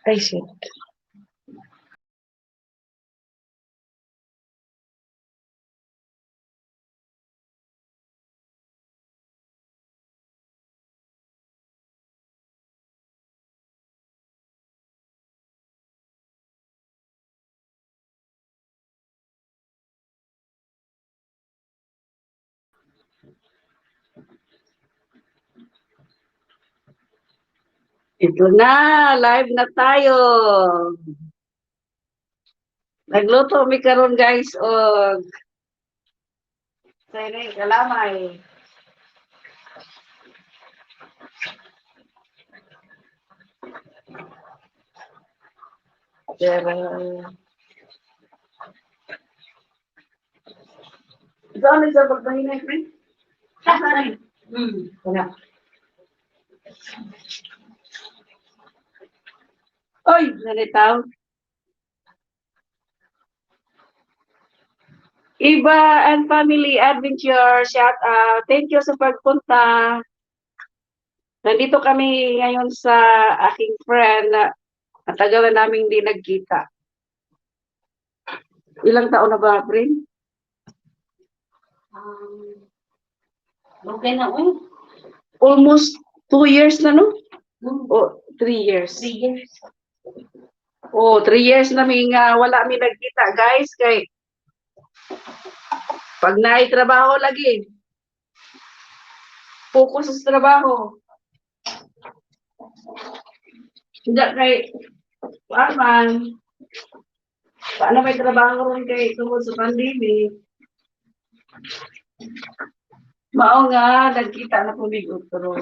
Ay, shit. Ito na, live na tayo. Nagluto mi karon guys og sayang kalamay. Pero ito ano sa pagpahinay, friend? Kasaray. Wala. Oy, nalitaw. Iba and Family Adventure, shout out. Thank you sa pagpunta. Nandito kami ngayon sa aking friend na matagal na namin hindi nagkita. Ilang taon na ba, friend? Okay na, uy. Almost 2 years na, no? O, 3 years. 3 years. Oh, 3 years na wala mi nagkita, guys. Kay pag naay trabaho lagi. Focus sa trabaho. Hindi kay Arman. Paano may trabaho rin kay tungkol sa pandemic? Mao nga, nagkita na po ni Gutro.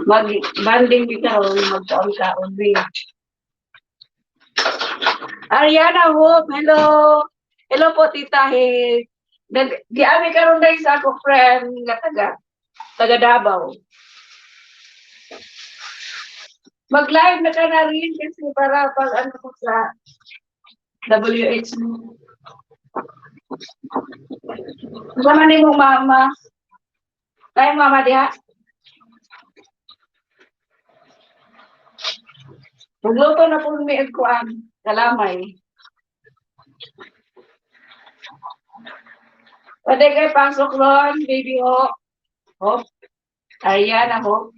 Mag-banding bitaw, magkaon-kaon rin. Ariana Hope, hello! Hello po, Tita Hig. Giami karon dahil sa ako friend nga taga Davao. Mag-live na ka na rin kasi para pag ano ko sa WH mo. Sama ni mo mama. Ay mama diha. Magluto na po may kuan, kalamay. Pwede kayo pasok ron, baby ho. Hop. Ariana ho.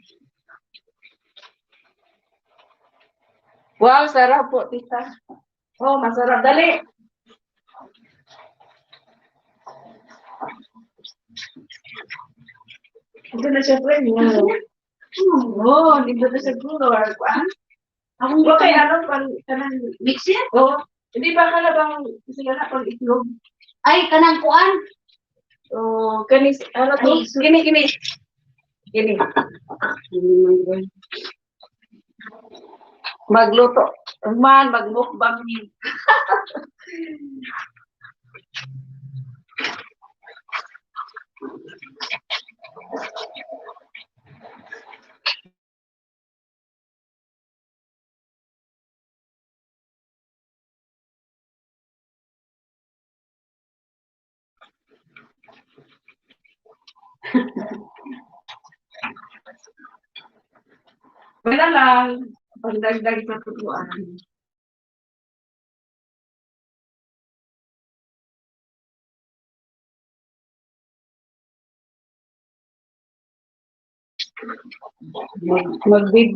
Wow, sarap po, tita. Oh, masarap. Dali. Ito na siya, friend. Oo, hindi na siguro. Ako ba kay ano, kanang Mix yan? Oo. Hindi ba ka na bang sigara pang itlog? Ay, kanang kuan. Oh, kani, ano to? Ay, Kini. Kini. Magluto. Man, magmukbang ni. Wala lang. Pandagdag sa tutuan.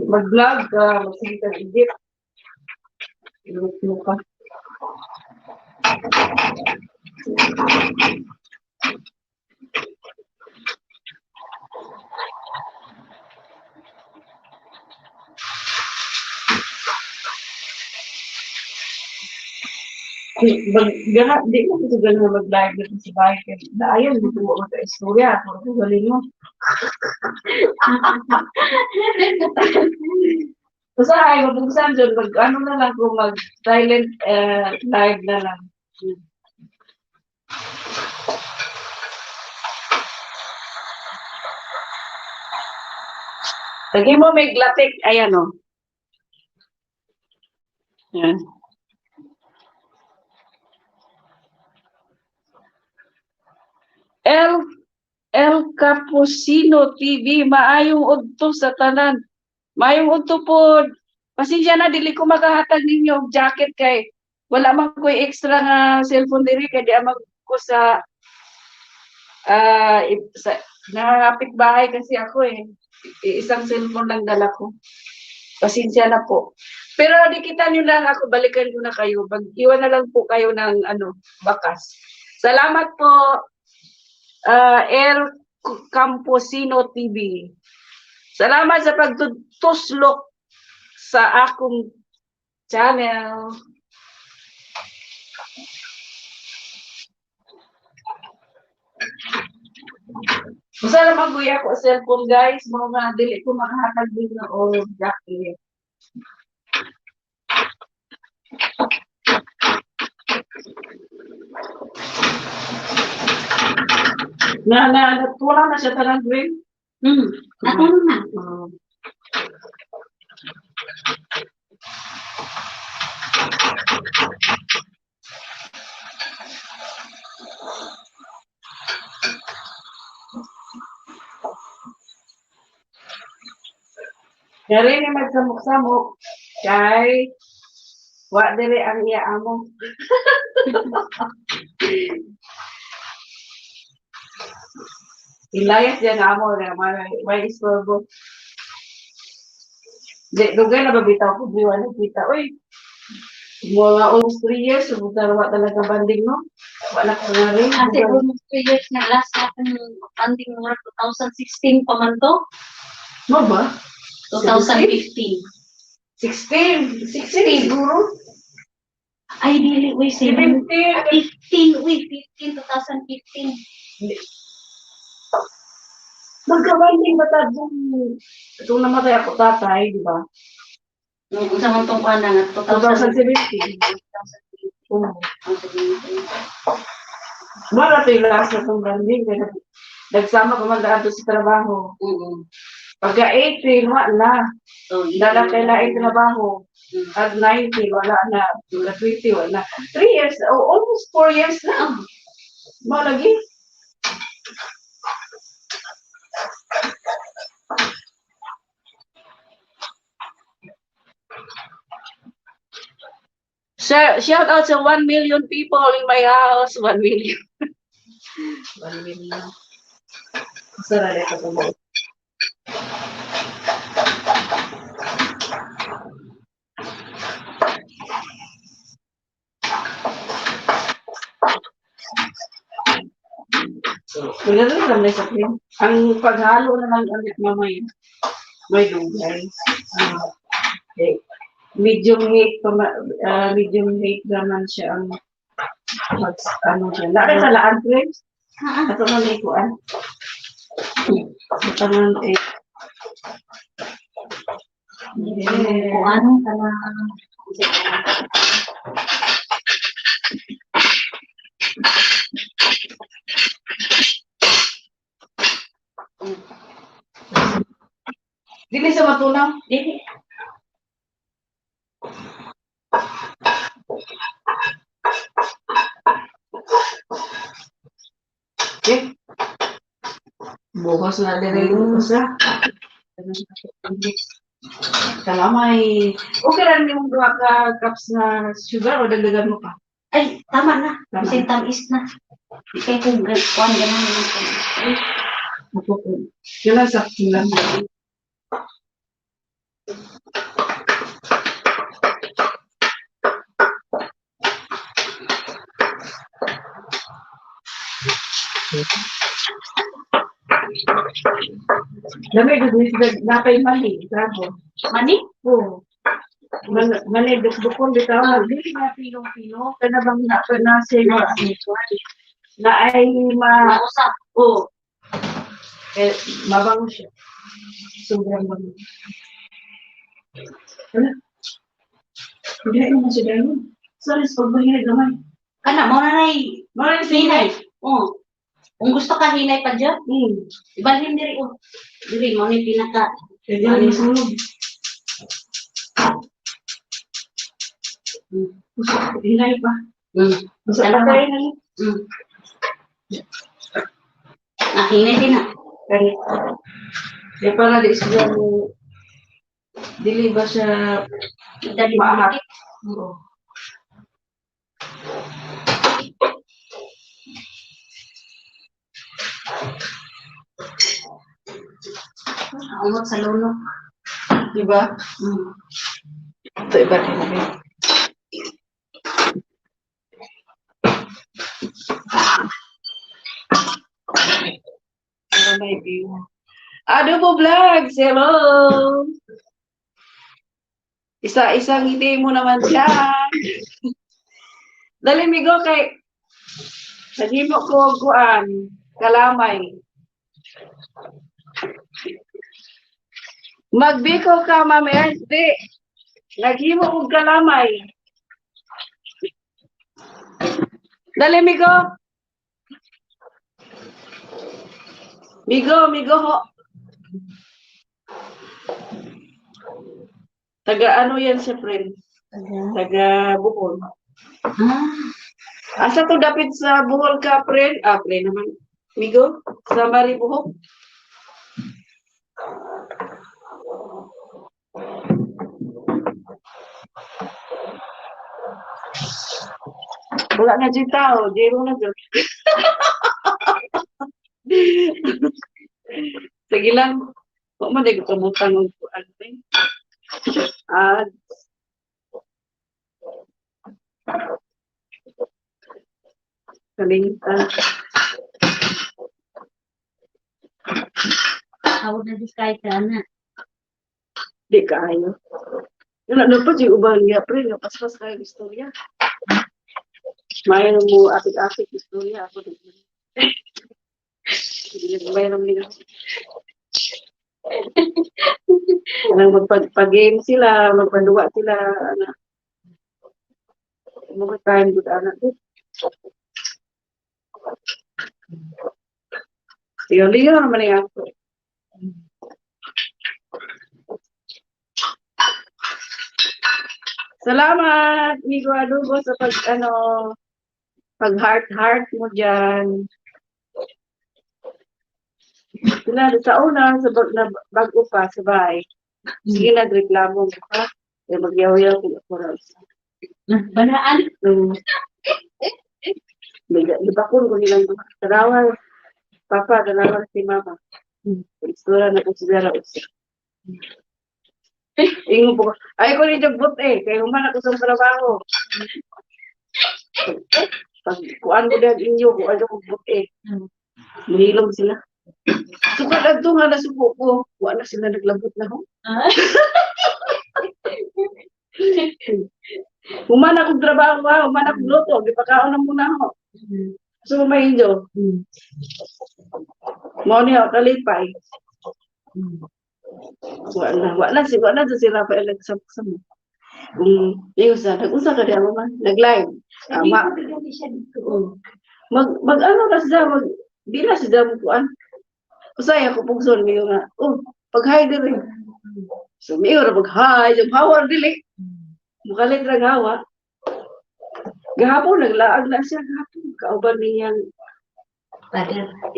Mag-vlog ka, mag-sige ka edit. Edit mo ka. Gana, di mo ko gano'n mag-live na sa bahay. Ayaw, hindi mo ka istorya. Kung galing mo. Basta ay, mabuksan dyan, ano na lang kung mag-silent live na lang. Lagi mo may glatik, ayan o. Yan. El Cappuccino TV, maayong udto sa tanan. Mayong untupod. Pasensya na, dili ko makahatag ninyo og jacket kay wala man ko extra nga cellphone diri kay di amag ko sa sa nakakapit bahay kasi ako eh. Isang cellphone lang dala ko. Pasensya na po. Pero di kita nyo lang ako, balikan ko na kayo. Iwan na lang po kayo ng bakas. Salamat po, El Camposino TV. Salamat sa pagtutuslok sa akong channel. Usa na maguya ko cellphone guys, mga dili ko makahatag din na o jacket. Wala na siya tanang green. Natulog na. Dari ni magsamok-samok kay wa diri ang iya amo. Ilayas yan amo na may istorbo. Dugay na babitaw ko diwa na kita. Uy, mga almost 3 years, subukan wa talaga banding no? Wala ko na rin. Ate, almost 3 years na last natin banding mga 2016 pa man to. Mo ba? 2015. 16 siguro? Ay, dili, uy, 17. 15, uy, 15, 2015. Magkabanding ba tadong itong namatay ako tatay, di ba? Sa man tong kuha na nga, 2017. 2017. Oo. Marami last na itong banding. Kaya nagsama ko man daan sa trabaho. Pagka 18, wala. So, Dala kailain trabaho. At 19, wala na. Pagka 20, wala. 3 years, almost 4 years na. Malagi. Shout out to 1 million people in my house. 1 million. 1 million. Sarali ka po. Maganda lang na sa cream. Ang paghalo na lang ulit mamay. May dugay. Okay. Medium heat naman siya ang siya. Laki sa laan, friends. Ato na may kuan. Ito na kuan ka na. Dili sa matunaw. Dili. Okay. Bukas na din yung usa. Kalamay. Okay lang yung 2 ka cups na sugar o dagdagan mo pa? Ay, tama na. Tama. Kasi tamis na. Di kayo kung kuan ganun. Yun lang sakto lang. Lamay napay mali, bravo. Mani? Oo. Mali, dukdukon bitaw. Dili nga pinong-pino. Kana bang na say na ay Mausap. Oo. Mabango siya. Sobrang bango. Ano? Hindi naman siya dahil. Sorry, pagbahinay gamay. Kana, mo na na'y Maraming hinay. Oo. Kung gusto ka hinay pa dyan, ibalhin diri o. Diri, mo ni pinaka. Pwede rin masulog. Hinay pa. Basta Ano pa ba? tayo na. Hinay din na. Kaya para di siya mo Dili ba siya Dali Mahal. malikit. Oo. Umot sa luno. di ba? Mm. Ito iba din. Para may view. Adobo Vlogs, hello! Isa-isang ngiti mo naman dyan. Dali migo kay naghimo ko kuan kalamay. Magbiko ka, Ma'am Ernsti. Naghimo ko kalamay. Dali migo. Migo ho. Taga ano yan siya, friend? Taga Bohol. Ah, Asa to dapit sa Bohol ka, friend? Ah, friend naman. Migo, sa Maribohol. Wala na dyan tao, zero na dyan. Sige lang. Huwag mo na kamutan ng kuan. Ah, kalinta. tawag na di kahit na. Di kaayo. Wala pa si ubang niya, pre, nga paspas kayo istorya. Mayroon mo apit-apit istorya ako din. Hindi mayroon nila. Nang magpag-game sila, magpanduwa sila, ano. Mga time good anak ko. Liyo naman niya ako. Salamat, Migo Adobo, sa pag-heart mo dyan. Sila, sa una, bago pa, sabay. Sige, nagreklamo mo pa. Eh, magyaw-yaw ko ako raw. Banaan. Libakon ko nilang tarawal. Papa, tarawal si mama. Istura na kung sila raw. Ingo po ko. Ay, ko rin jagbot eh. Kaya human ako sa trabaho. Pag kuan ko dyan inyo, kuan ko bot eh. Mahilom sila. Sukat at nga nasuko ko. Kuan na sila naglabot na ho. Human akong trabaho ha. Human akong luto. Di pa kaon na muna ho. So, mahinjo. Mo niya, kalipay. Wala na si Rafael nagsama. Yung sa, nag-usa ka diya man, nag-live. Mag ano na siya, di na siya mo kuan. Usay ako pugson niyo nga, pag-hi diri. So, miyo na pag-hi, yung power dili. Mukalit ra gawa. Gahapon, naglaag na siya gahapon. Kauban niyang,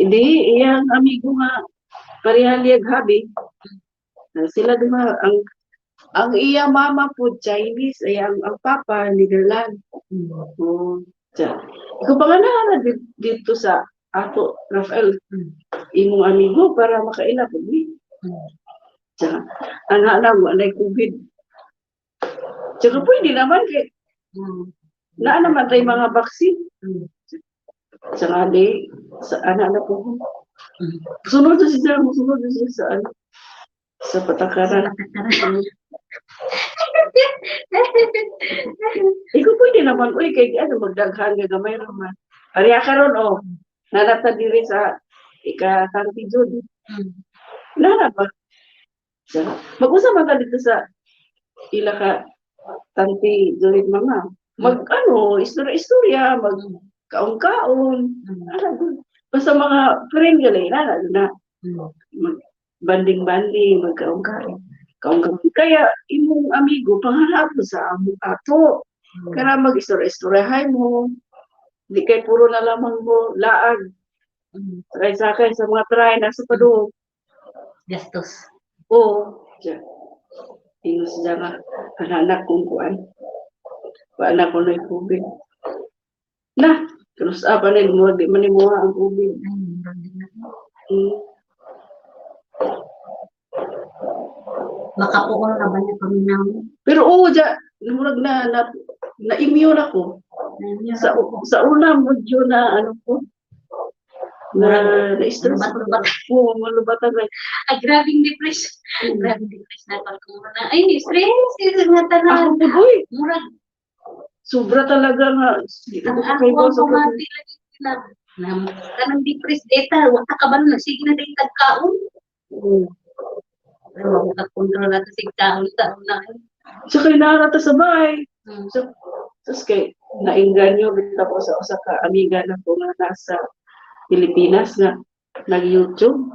hindi, iyang amigo nga, parehan niya gabi. Sila diba, ang iya mama po Chinese, ay ang papa Netherlands. Ikaw pa nga na dito sa ato Rafael, imong amigo para makaila po ni. Anak na mo anay COVID. Tsaka pwede naman kay na naman tayo mga vaccine. Tsaka di sa anak na po. Sunod siya sa patakaran. Ikaw pwede naman, kay magdaghan ka gamay naman. Pariya ka ron, nanata diri sa ika-30 June. Nana ba? Mag-usap ka dito sa ila ka tanti June mama. Istorya-istorya, kaon-kaon. Basta mga friend gali, na. Banding-banding, magkaon-kaon. Kaya imong amigo panghahapon sa ato. Kaya mag-istorya-istoryahay mo. Di kay puro na lamang mo laag. Sakay-sakay sa mga try na sa padung. Gastos. Oo. Tingos siya nga, anak kong kuan. Anak ko na yung COVID. Na, terus apa na mo di manimuha ang COVID. Hmm. Makapuol na ba niya kami namin? Pero oo, murag na immune ako. Sa una mo yun na ano ko, na-stress Lubat-lubat. Oo, malubatan na. Ay, grabing depress. Grabing depress na pagkumura na. Ay, stress. Nga Ako tanan. po, boy, Murag, sobra talaga nga. ang Kay ako boss ang ako. pamati lagi na. Kanang depress data. Wata ka ba na? Sige na din tagkaon. Oo. Pero makakakontrol na kasi kaon na. So, kay narata sa bahay. Hmm. So, tapos kay nainganyo bitaw ko sa usa ka amiga na ko nga nasa Pilipinas nga nag-YouTube.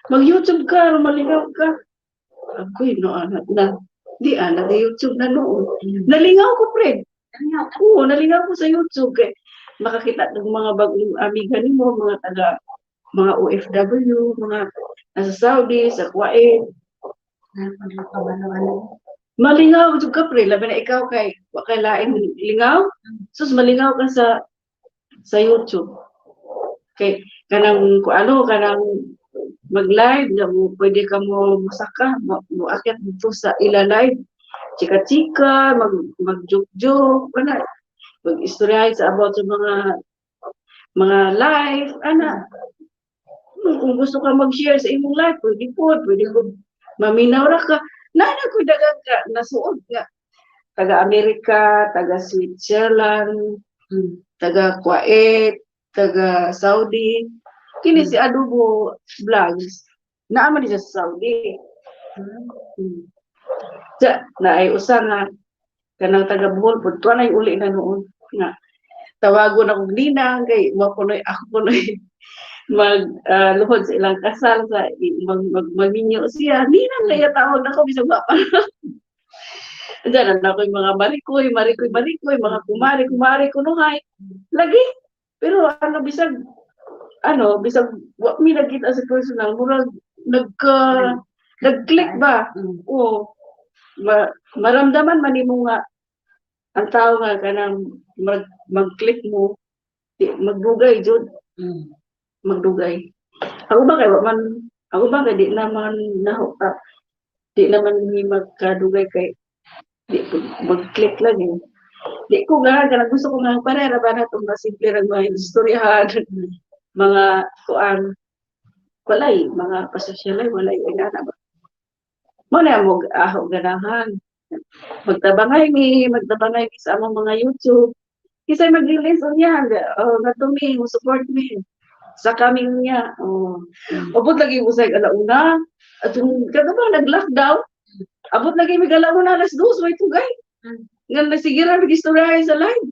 Mag-YouTube ka, malingaw ka. Agoy, no, anak na. Di, nag-YouTube na noon. Nalingaw ko, pre. Oo, nalingaw ko sa YouTube. Kay makakita ng mga bagong amiga ni mo, mga OFW, mga nasa Saudi, sa Kuwait. Malingaw jud ka, pre. Labi na ikaw kay lain lingaw. Sus, malingaw ka sa YouTube. Kay kanang kanang mag-live nga mo pwede ka mo musaka mo akyat dito sa ila live. Chika-chika, mag-joke-joke, mag-istoryahin sa about sa mga live, kung gusto ka mag-share sa imong live, pwede po, maminaw ra ka. Nana ko dagang ka, nasuod nga. Taga-Amerika, taga-Switzerland, taga-Kuwait, taga-Saudi. Kini si Adobo Vlogs. Naaman niya sa Saudi. Na ay usa nga kanang taga Bohol pud tuwa na uli na noon nga tawagon ako ninang kay ako kunoy luhod sa ilang kasal sa magminyo siya ninang kaya taon ako bisag wa pa diyan na ako yung mga marikoy mga kumari kunuhay lagi pero bisag wa mi nagkita sa personal murag nag-click ba oo maramdaman man nimo nga ang tao nga kanang mag-click mo magdugay jud magdugay ako ba kay di naman di naman ni magkadugay kay di mag-click lang di ko nga kanang gusto ko nga parera ba na itong masimple ra mga istoryahan mga kuan walay mga pasosyalay walay ana ba mo na mo ganahan magtabangay mi sa among mga YouTube. Kisay mag-release niya, nga tumi, mo support me. Sa coming niya, abot lagi mo sa alauna, at yung kagabang nag-lockdown, abot lagi may alauna, alas 2, way tugay. Nga nasigira, nag-istoryahin sa live.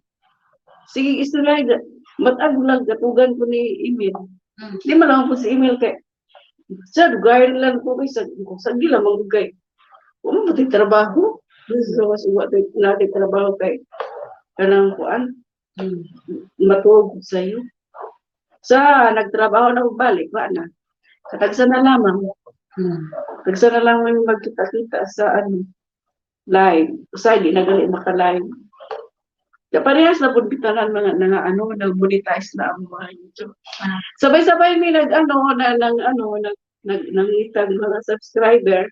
Sige, istoryahin, matag lang, katugan ko ni email. Di man lang po si email kay, sa lugar lang po kay, sa gila mag-lugay. Kung mo trabaho, suwa natin trabaho kay kanang kuan matug sa'yo. Nagtrabaho na balik, na. Katagsa na lamang. Tagsa na lang may magkita-kita sa live. Usay, di na gali maka-live. Parehas na po bitanan nag-monetize na ang mga YouTube. Sabay-sabay may nangitag mga subscriber.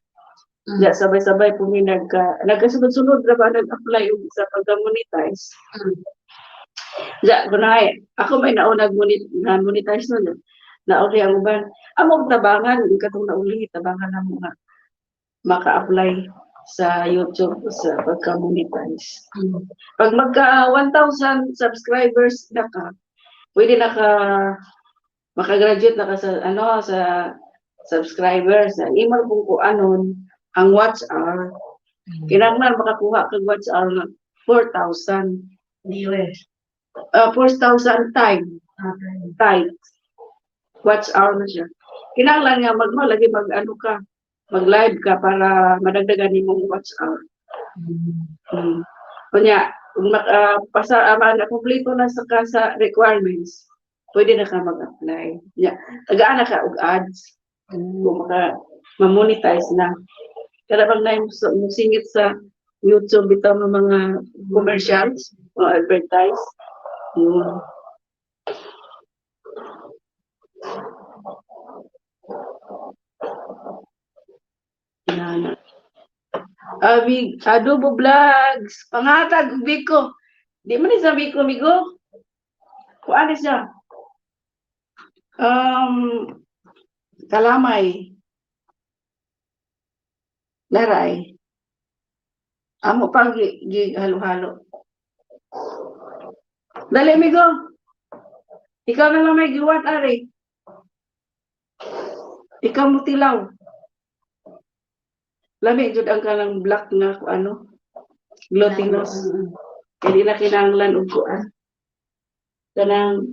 Ya, sabay-sabay po may nagkasunod-sunod na ba nag-apply sa pag-monetize. Ya, kunay, ako may na-monetize nun. Nauli ang uban. Among tabangan, katong nauli, tabangan na mga maka-apply sa YouTube sa pagka-monetize. Pag magka 1,000 subscribers na ka, pwede na ka makagraduate na ka sa subscribers. Ang email kung anon, ang watch hour. Kinanglan makakuha kag watch hour na 4,000 US. 4,000 time. Watch hour na siya. Kinanglan nga lagi mag-live ka para madagdagan nimong watch hour. Kunya, kung kompleto na sa requirements, pwede na ka mag-apply. Tagaan na ka og ads. Kung ma-monetize na. Kada bang na musingit sa YouTube bitaw ng mga commercials, mga advertise. Yun. Yan. Adobo Vlogs, pangatag Biko. Di man sa Biko, migo. Kuan siya. Kalamay. Laray. Amo pang halo-halo. Dali, migo. Ikaw na lang may giwat, Ari. Ikaw mo tilaw. Lami, jud ang kanang black na ano, glutinous. Kaya di na kinahanglan og kuan. Kanang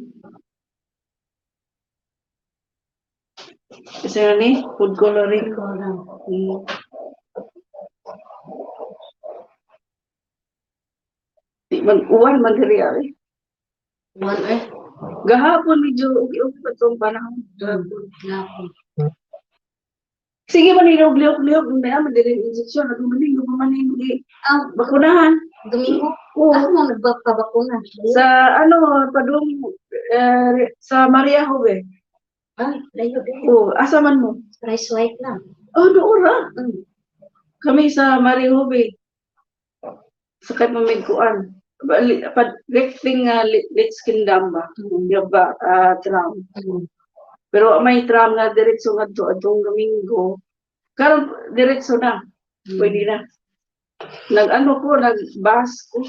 kasi ni food coloring. Di man uwan man diri ari. Buwan Gahapon medyo okay pa tong panahon. Gahapon. Sige man liog-liog na man diri injection at maning man ni bakunahan. Domingo? Oo. Ako mo nagpapabakuna. Sa ano padung sa Maria Jove. Ay, layo din. Oh, asa man mo? Rice white lang. Oh, doora. Kami sa Maria Jove. Sakay pamigkuan. Lifting let's kingdom ba? Yung ba tram. Pero may tram na diretso ngadto atong Domingo. Karon diretso na. Pwede na. Nag-ano ko, nag-bus ko.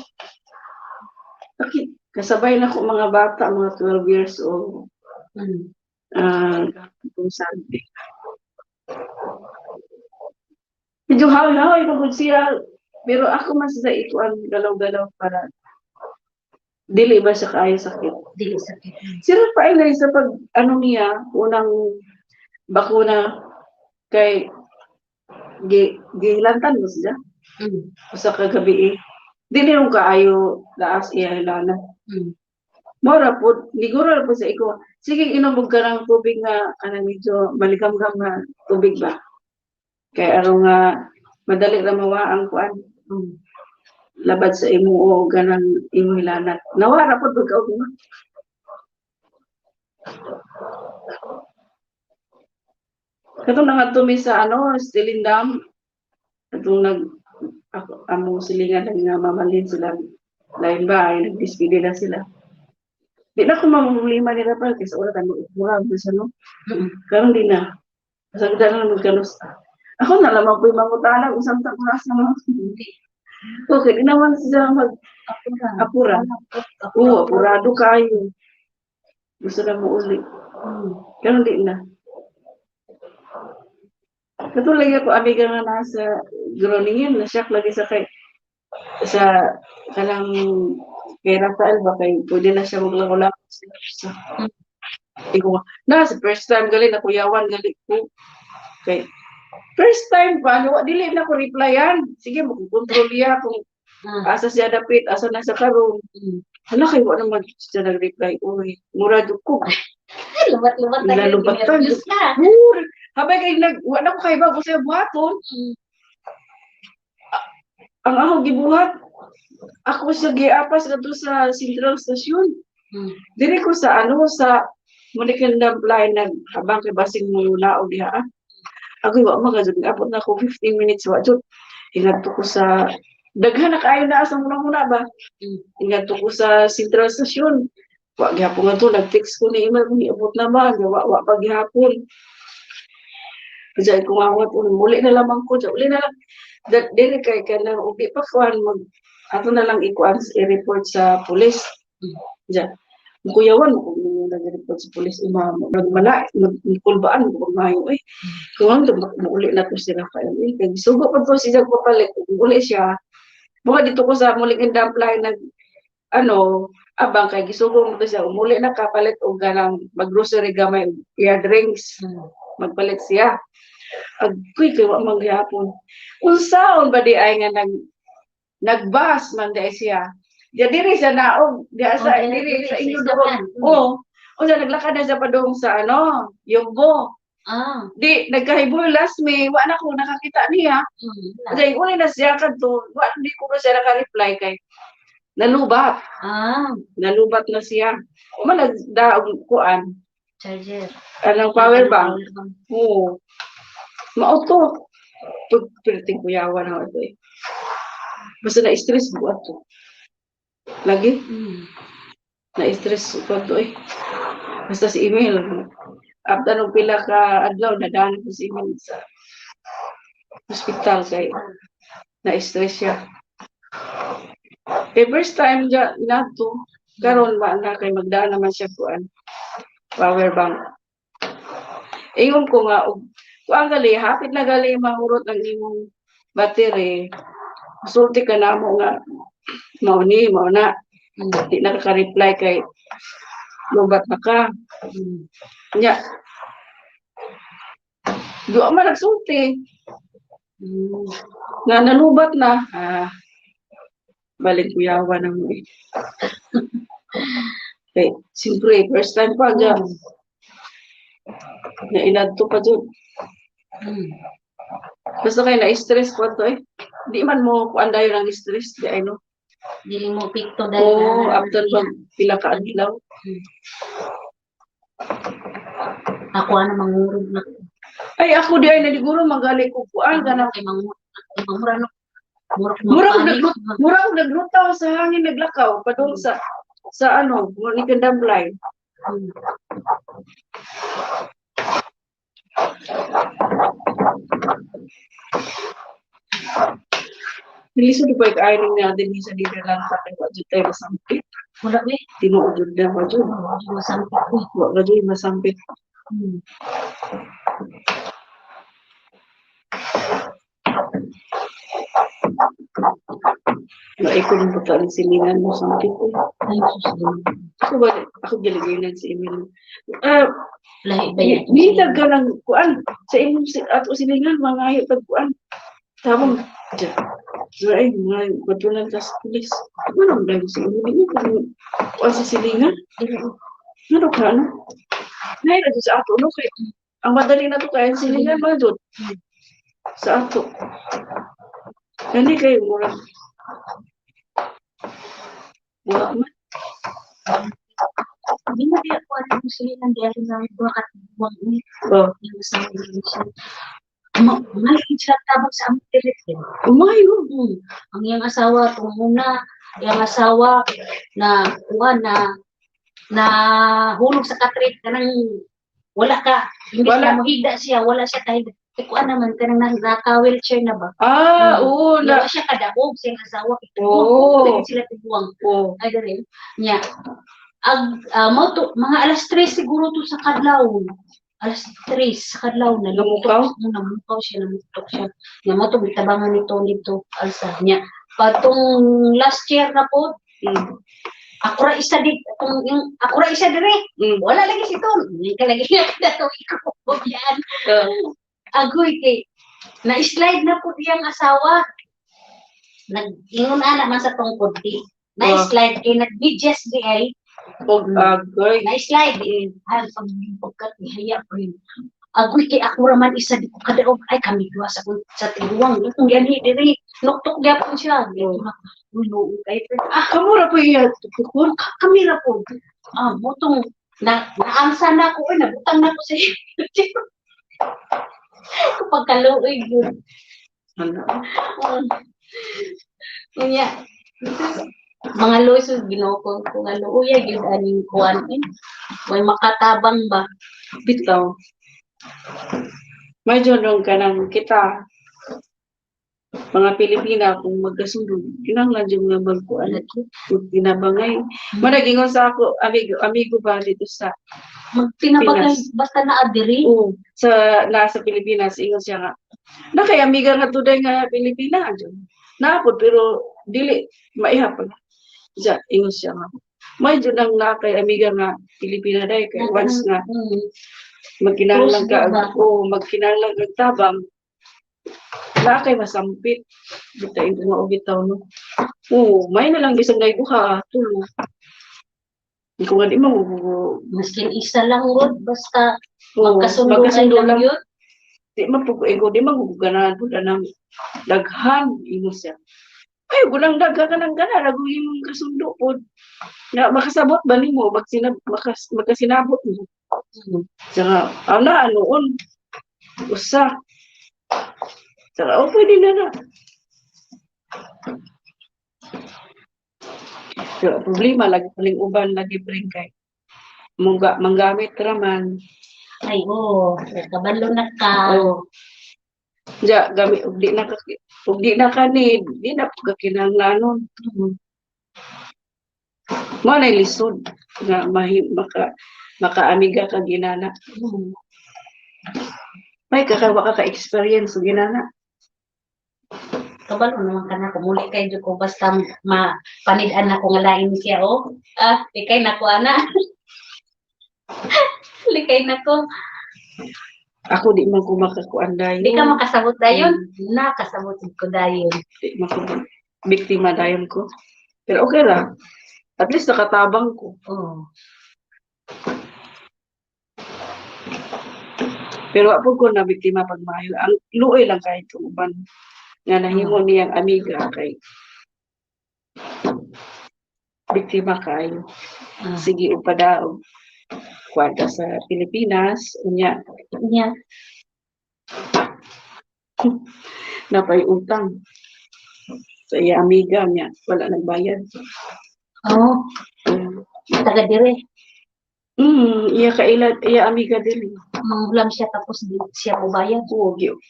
Kasabay na ko mga bata, mga 12 years old. Kung sabi. Medyo hawi-hawi pagod siya. Pero ako mas sa ikuan galaw-galaw para dili ba siya kaayo sakit. Dili sakit. Sila pa ay sa pag ano niya, unang bakuna kay gilantan mo siya. Sa kagabi dili yung kaayo laas iya ilana. Mora po, liguro po sa iko. Sige, inom ka ng tubig nga, medyo maligam-gam na tubig ba? Kaya araw nga, madali na mawaang kuan. Labad sa imo o ganang imo hilanat. Nawara po pagkaw mo. Katong nangatumi sa Stilindam. Katong among silingan nga mamalhin sila. Lain ba, ay nagdispide na sila. Di na ako mamulima nila pa kasi wala tayo mura sa no. Karon di na. Kasagda na magkanusta. Ako na lamang po'y mangutana kung saan takuras na mga okay, di naman sila apura. Oo, apurado kayo. Gusto na mo uli. Karon di na. Katulad ako, amiga nga nasa Groningen, na-shock lagi sa kanang kay Rafael ba kay pwede na siya maglangulang sa sa first time gali na kuyawan gali ko kay first time pa dili na ko replyan sige magkontrol niya kung asa siya dapit asa na sa karon hala kay wa naman siya nag-reply oy murado ko Lubat-lubat lalubatan habay kay wa na ko kay bago siya buhaton ang ako gibuhat ako sa giapas kadto sa Central Station. Diri ko sa sa Munikandam line habang kay basing mo laog diha. Ako wa magajud abot na ko 15 minutes wa jud. Ingadto ko sa daghan na kaayo na sa muna ba. Ingadto ko sa Central Station. Wa gihapon nga to nag-text ko ni email kung iabot na ba wa pa gihapon. Kaya ko awat muli na lamang ko uli na lang. Dili kay kanang ubi pa kuan ato na lang i-report sa pulis. Diyan. Kuyawan ko nag-report sa pulis nagkulbaan ko mayo kung uli na to si Rafael kay sugo pa to siya papalit uli siya mga dito ko sa muling dampline abang kay gisugo mo to siya umuli na kapalit og ganang mag-grocery gamay iya drinks magpalit siya agkuy kay wa magyapon unsaon ba di ay nga nagbas man dai siya. Dia diri sa naog, dia sa diri sa inyo doon. O sa naglakad na sa padung sa Yumbo. Ah, Di, nagkahiboy last May, wa na ko nakakita niya. wala. Kaya uli na siya kadto, wa di ko ba siya naka-reply kay nalubat. Ah, Nalubat na siya. Uma nagdaog kuan, charger. anong power bank. Power bank. Oo. Mauto. Pagpiliting kuyawan na ito eh. Basta na-stress buat to. Lagi, na-stress ko to eh. Basta si email. After nung pila ka adlaw, nadaan ko si email sa hospital kay na-stress siya. Kay first time dyan, nato, karon ba na kay magdaan naman siya kuan power bank. Ingon ko nga, kuan gali, hapit na gali mahurot ang imong battery. Sulti ka na mo nga, mao na. Di na ka-reply kay lubat na ka. Nya, doon man nagsulti. Nga nalubat na. Balik kuyawan na mo eh. Okay, siyempre, first time pa dyan. Nainad to pa dyan. Basta kayo na-stress po to eh. Di man mo kuandayo ng stress. Di ay no. Dili mo pikto Oo, after pag pila ka adlaw. Ako ano mangurog na. Ay, ako di ay naliguro magali ko kuan ka na. Kay mangura no. Mura ko naglutaw sa hangin naglakaw. Padung sa ano, muni kandamlay. Nilisod ko yung iron na din sa Netherlands sa akin. Wajud tayo masampit. Wala we. Di mo ujud na wajud. Masampit ko. Wajud masampit. Maikon mo ito ang silingan mo sampit ko. Ay, susunod. Ako giliginan si Emil. Lahi ba yan? Nitag ka ng kuan. Sa imong ato silingan, mga ayaw pag kuan. Tamang, dyan. So, ay, mga batulan sa pulis. Ano ang dahil si Emil? Hindi ko kuan sa silingan. Ano ka, ano? Nahira sa ato, no? Kaya, ang madali na to kaya silingan, mga doon. Sa ato. Hindi kayo, mura. Mura man. Hindi na di ako ano kung sila ng diyan na mga katibuang ini. Oh. Yung sa mga malaki sila tabang sa aming telephone. Umayo. Ang iyang asawa, tumuna, iyang asawa na kuha na hulog sa katrit kanang wala ka, hindi Wala. na mohigda siya, wala siya kahit kuha naman kanang naka-wheelchair na ba? Oo, Wala na. siya kadabog sa iyang asawa. Oo. Sila tibuang. Oo. Ay, dali. Nya. Mga alas 3 siguro to sa kadlaw. Alas 3 sa kadlaw na Namukaw? namukaw siya. Nya mo to bitabangan nito alsa nya. Patong last year na po, ako ra isa dire. Wala lagi si Ton. Hindi ka lagi dato ko yan. Agoy kay na-slide na po diyang asawa. Nag-ingon ana man sa tungkod di. Na-slide kay nag-bidyas di ay. Agoy. Na-slide eh. Ay, pagkat ihaya ko yun. Agoy kay ako raman isa di ko kadaog. Ay, kami dua sa tibuang. Kung yan diri, nuktok gyapon siya. Ulo, kay Kamura po iya. kamera po. Butong, naamsa na ako, nabutang na ako sa iyo. Kapag kaluoy yun. Ano? Kaya, mga loso, ginoko ko nga luoy, yun aning kuwan. May makatabang ba? Bitaw. May dyan ka ng kita. Mga Pilipina, kung magkasunod, kinanglan dyan nga magkuan. Kung tinabangay. Managingon sa ako, amigo ba dito sa Magtinabagay, Pinas. basta na-adiri. Oo, nasa Pilipinas, ingon siya nga. Nakay amiga nga tuday nga Pilipina. Napod, pero dili, maihapag. Siya, ingon siya nga. May dyan ang nakay amiga nga Pilipina day, kaya once nga magkinahanglan ka, magkinahanglan kag tabang, nakay masampit. Bitain ko nga ubitaw, no? Oo, may na lang bisang day buha, tulo. Hindi ko nga di mo. Maskin isa lang rod, basta Magkasundo lang yun. Di mapugo di maguguganan po na ng daghan imo siya. Ay, gulang daghan ka ng gana, lagu imong kasundo po. Na makasabot ba nimo magkasinabot mo. Saka anoon usa. Saka pwede na. So, problema lagi paling uban lagi bring kay manggamit raman. Ay, kabalo na ka. Oh. Ja gamit ug di na kanid, di na kakinahanglanon. Mo na lisod nga makaamiga ka ginana. May kakawa ka experience ginana. Kabalo naman ka na kumuli kay ko basta mapanid-an ako nga lain siya likay na ko ana. Likay na ko. Ako di man ko makakuan dayon. Di ka makasabot dayon? Nakasabot ko dayon. Di man ko biktima dayon ko. Pero okay lang. At least nakatabang ko. Pero ako ko na biktima pag maayo. Ang luoy lang kahit uban nga nahimo niyang amiga kay biktima kayo. Sige upadaog. Kwarta sa Pilipinas, unya napay utang sa iya amiga niya, wala nagbayad. Taga dire. Iya amiga din. Mangulam siya tapos di siya mubayad. Gyo.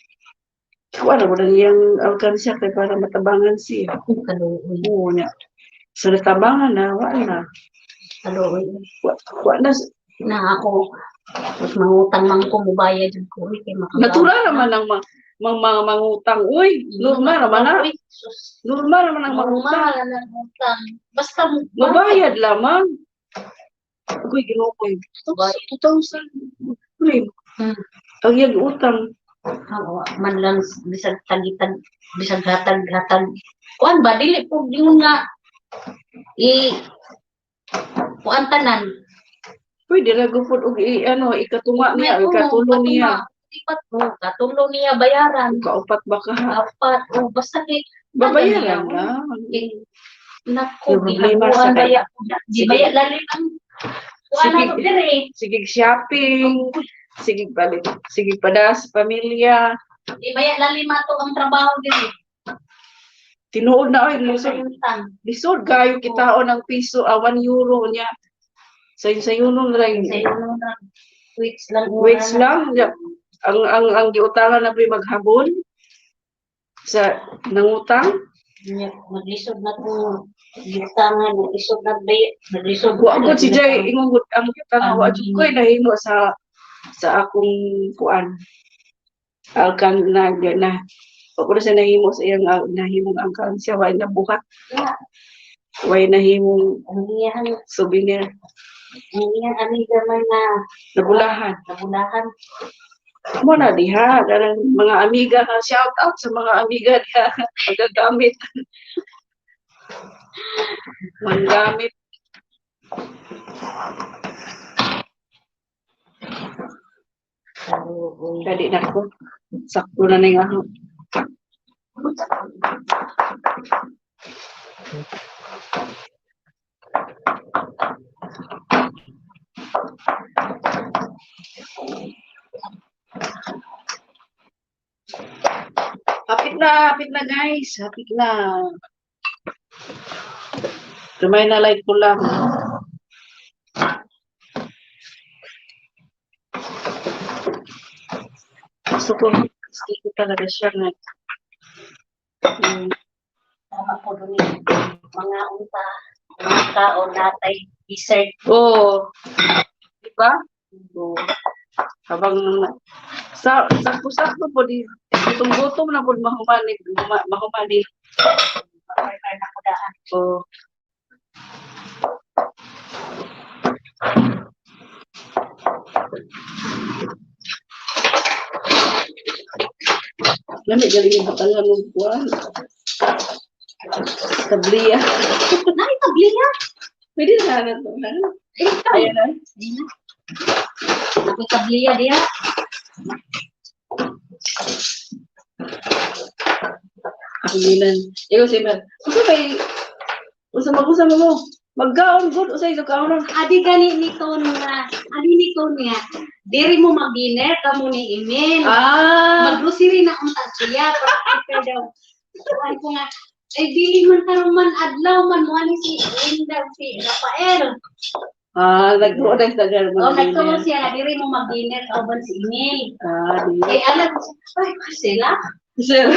Kuha na mo lang iyang alkansya kay para matabangan siya. Kaluoy. Niya. Sa natabangan na, wala. Kaluoy. Wala na ako. Tapos mangutang man ko mubayad yung ko. Natural naman ang mga mangutang. Uy, normal naman na. Normal naman ang mangutang. Basta mabayad lamang. Ako'y ginukoy. 2,000. Ang yung utang. Man lang bisag tagitag, bisag hatag. Kuan ba dili po dingon nga kuan tanan. Pwede na gupod og ikatunga niya, ikatulong niya. Katulong niya bayaran. Kaupat ba ka? Apat. Basta babayaran na. Naku, gihabuan baya. Di baya lalim ang kuan na dire. Sige shopping. Sige palit. Sige pada sa pamilya. Di baya lalim ato ang trabaho dire. Tinuod na lisod kayo kitaon ng piso, 1 euro niya. Sayunon lang. Weeks lang. Weeks lang. Ang giutangan na maghapon sa nangutang. Maglisod na ko giutangan, maglisod na naglisod. Wa ko si Jay ingon ang giutangan wa jud koy nahimo sa akong kuan. Alkan na. Pag sa nahimo sa iyang nahimong angkan siya way na buhat. Way nahimong souvenir. Ang iyang amiga man na nabulahan. Mo na diha, darang mga amiga ka, shout out sa mga amiga diha magagamit. Manggamit. Dali na ko. Sakto na ning ako. Hapit na guys. Hapit na. Tumay na light ko lang. Gusto ko talaga siya na. Tama po doon mga unta, mga kaon natay dessert. Diba? Habang sakto po di gutom na po mahumani. Makakay na ko daan. Lamig galing yung batangan ng buwan. Tabliya. Tabliya? Pwede na ito. Ayan na. Ako tabliya diha. Ako ginan. Ikaw si Mel. Usama mo. Magkaon good usay sa kaon. Adi gani nito niya. Diri mo mag-dinner kamo ni Imin. Mag-grocery na unta siya para prepare daw. Ay ko nga bili man karon man adlaw man mo ani si Linda si Rafael. Nagtuon na sa girl mo. Nagtuon siya na diri mo mag-dinner kauban si Emil. Di. Alam ko ay sila. Sir.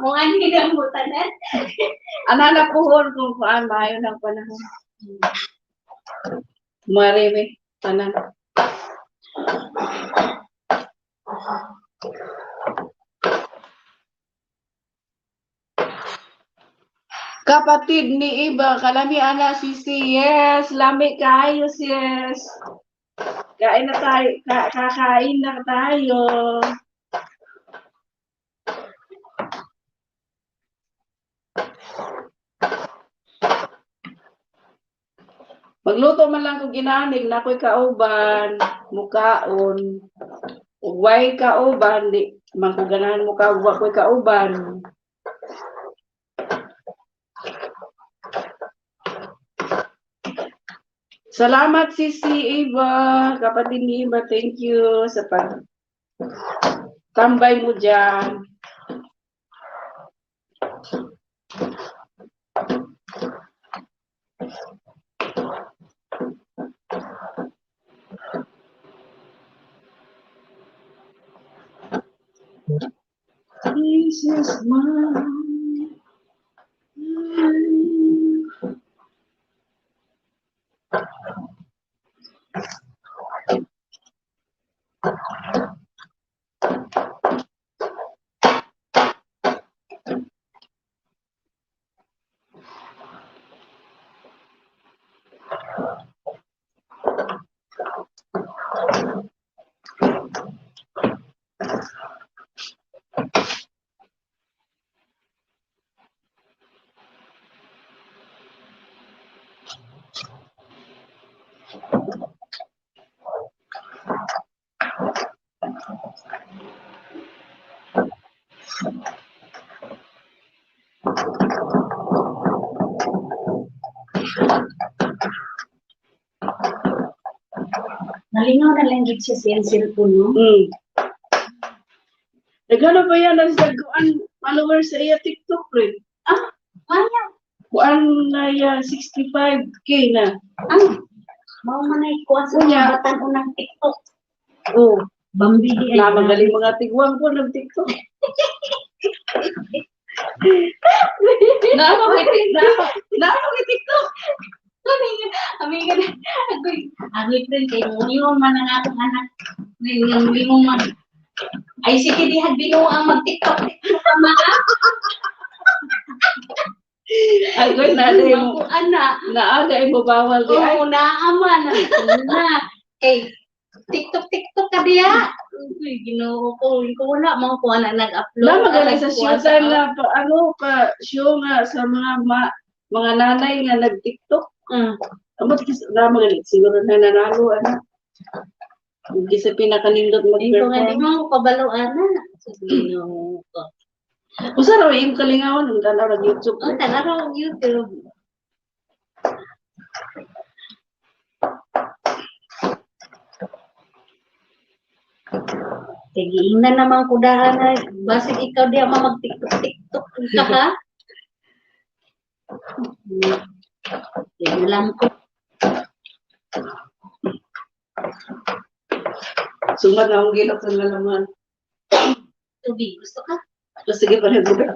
Mo ani nang butanan. Anak puhon kung paan maayo ng panahon. Marimi, tanan. Kapatid ni Iba, kalami ana sisi, yes, lami kayo sis. Kain na tayo, kakain na tayo. Magluto man lang kung ginanig na ako'y kauban, mukaon. Uway kauban, di man kung ganahan mo ako'y kauban. Salamat Sisi Eva, kapatid ni Eva, thank you sa tambay mo dyan. This is mine. Nalingaw na lang gid siya siyang cellphone no. Nagano ba yan ang saguan followers sa iya TikTok rin? Maya. Kuan na ya 65K na. Mao man ay kuan sa Unya. mga batan unang TikTok. Bambi di ay. Na magaling mga tigwang ko ng TikTok. Naamo kay TikTok. Amiga na. Agoy friend kay mo man ang atong anak. Ngimong man. Ay sige diha binuang mag-TikTok ka maa. Agoy na day mo. Ana. Naaga mo bawal di ay. Naaman na. Kay TikTok ka diya. Ginoo ko wala man ko ana nag-upload. Na magaling sa show na show nga sa mga nanay nga nag-TikTok. Amo na magaling siguro na nanalo Hindi sa pinakanindot Ito nga di mag-perform. mo kabalo ana. Ginoo ko. Usa raw yung kalingawan ng tanaw ng YouTube. Tanaro ang YouTube. Kaya giingnan naman ko dahan na basig ikaw di ama mag-TikTok ka ha. Yan lang ko. Sumat na akong gilak sa nalaman. Tubig, gusto ka? Sige pa rin. Dire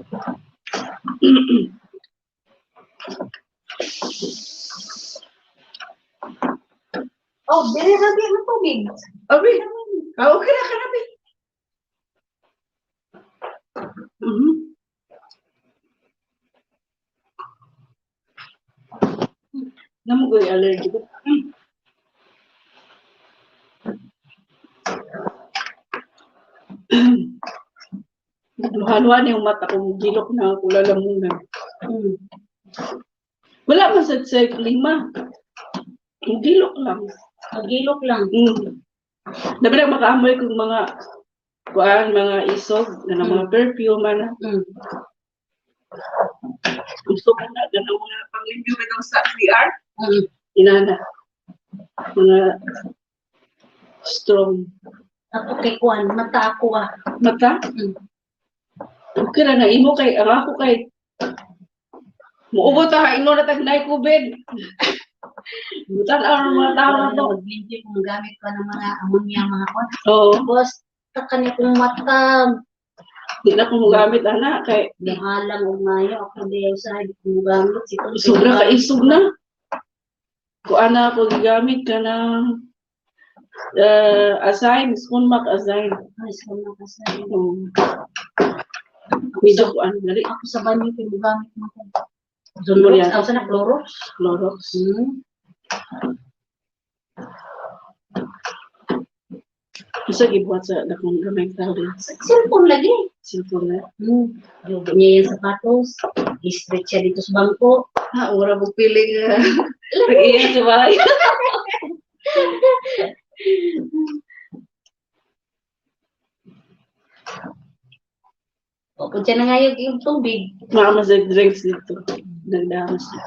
lagi ang tubig. Abi, okay na ka nabi. Namu ko yung allergy ko. Haluan yung mata ko, gilok na ako lalamunan. Wala pa sa 5. Gilok lang. Magilok lang. Dapat na makaamoy kung mga mga isog, na mga perfume, ano. Gusto ko na, ganang mga pang-review na sa CR. Inana. Mga strong. Ako kay Kuan, mata ako Mata? Okay na na, imo kay, ang ako kay, muubot ha, ino na tagnay COVID. Butan ang mga tao na to. Mag-video kung gamit pa ng mga ammonia, mga Kuan. Oo. Tapos, takani kong mata, Di na ko magamit, ana, kay, nahalang o mayo, ako di sa hindi ko gamit. sobra ka isog na. Kung ana ako gigamit ka ng assign, skunmak assign. Ay, sama ka sa Medyo ko ano, dali. ako sa banyo ko gamit mo ko. Ano yan? Ako sa na Clorox. Clorox. Isa gibuhat sa dakong gamay tao din. Cellphone lagi. Cellphone na. Yogo niya yung sapatos. I-stretch siya dito sa bangko. Ha, ura mo piling pag-iya sa bahay. O, kung siya na nga yung tubig. Makamas na drinks dito. Nagdamas na.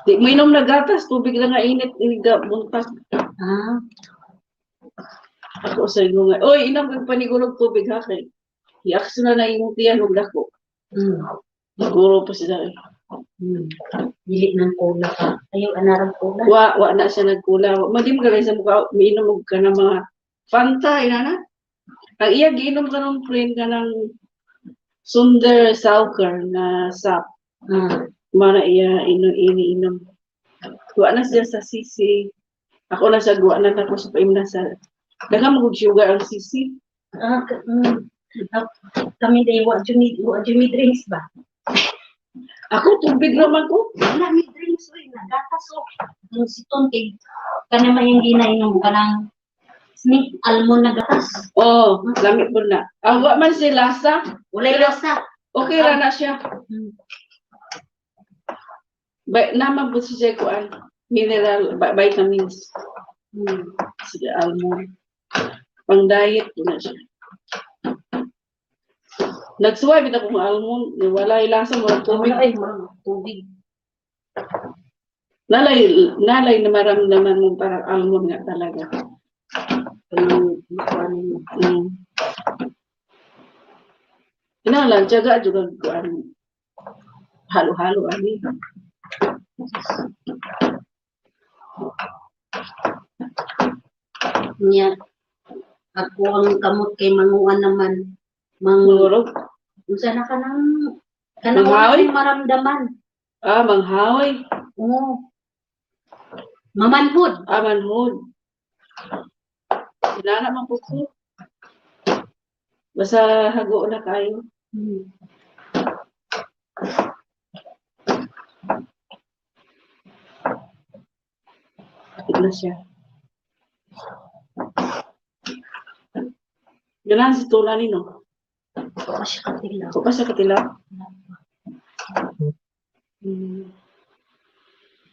Di mo inom na gatas, tubig lang nga init, iniga, buntas. Ako sa inyo nga, oy, inom kang panigulog tubig ha kay. I-action na yung tiyan, huwag dako. Siguro pa sila eh. Dili ng cola ka. Ayaw, anarang cola. Wa na siya nagkula. Madim ka rin sa mukha, miinom ka ng mga Fanta, inana. Ang iya, giinom ka ng friend ka ng Sunder Salker na sap. Mana iya, iniinom. Wa na siya sa sisi. Ako na siya, guwa na ako sa paim na sa... Daga mag-sugar ang sisi. Kami day, wa jumi drinks ba? Ako, tubig naman ko. Wala may drinks, oy, nagatas o. Yung siton kay, kanama yung ginainom ka ng sneak almond na gatas. Oo, lamit mo na. Wa man si lasa. Wala yung lasa. Okay ra na siya. Naman po siya kuan. Mineral, vitamins. Sige, almond. Pang diet po na siya. Nagsuway, bita kong almond. Wala yung lasa mo. Wala ay mga tubig. Nalay na maramdaman mo parang almond nga talaga. Inalan, tiyaga juga kuan. Halo-halo ani. Nya ako ang kamot kay manguan naman. Mangurog. Unsa na Manghaoy? maramdaman. Manghaoy. Oo. Mamanhod. Manhod. Sinana man po ko. Basta hago na kayo. Tignan siya. Ganahan si Tula ni no? Ko pa siya katila?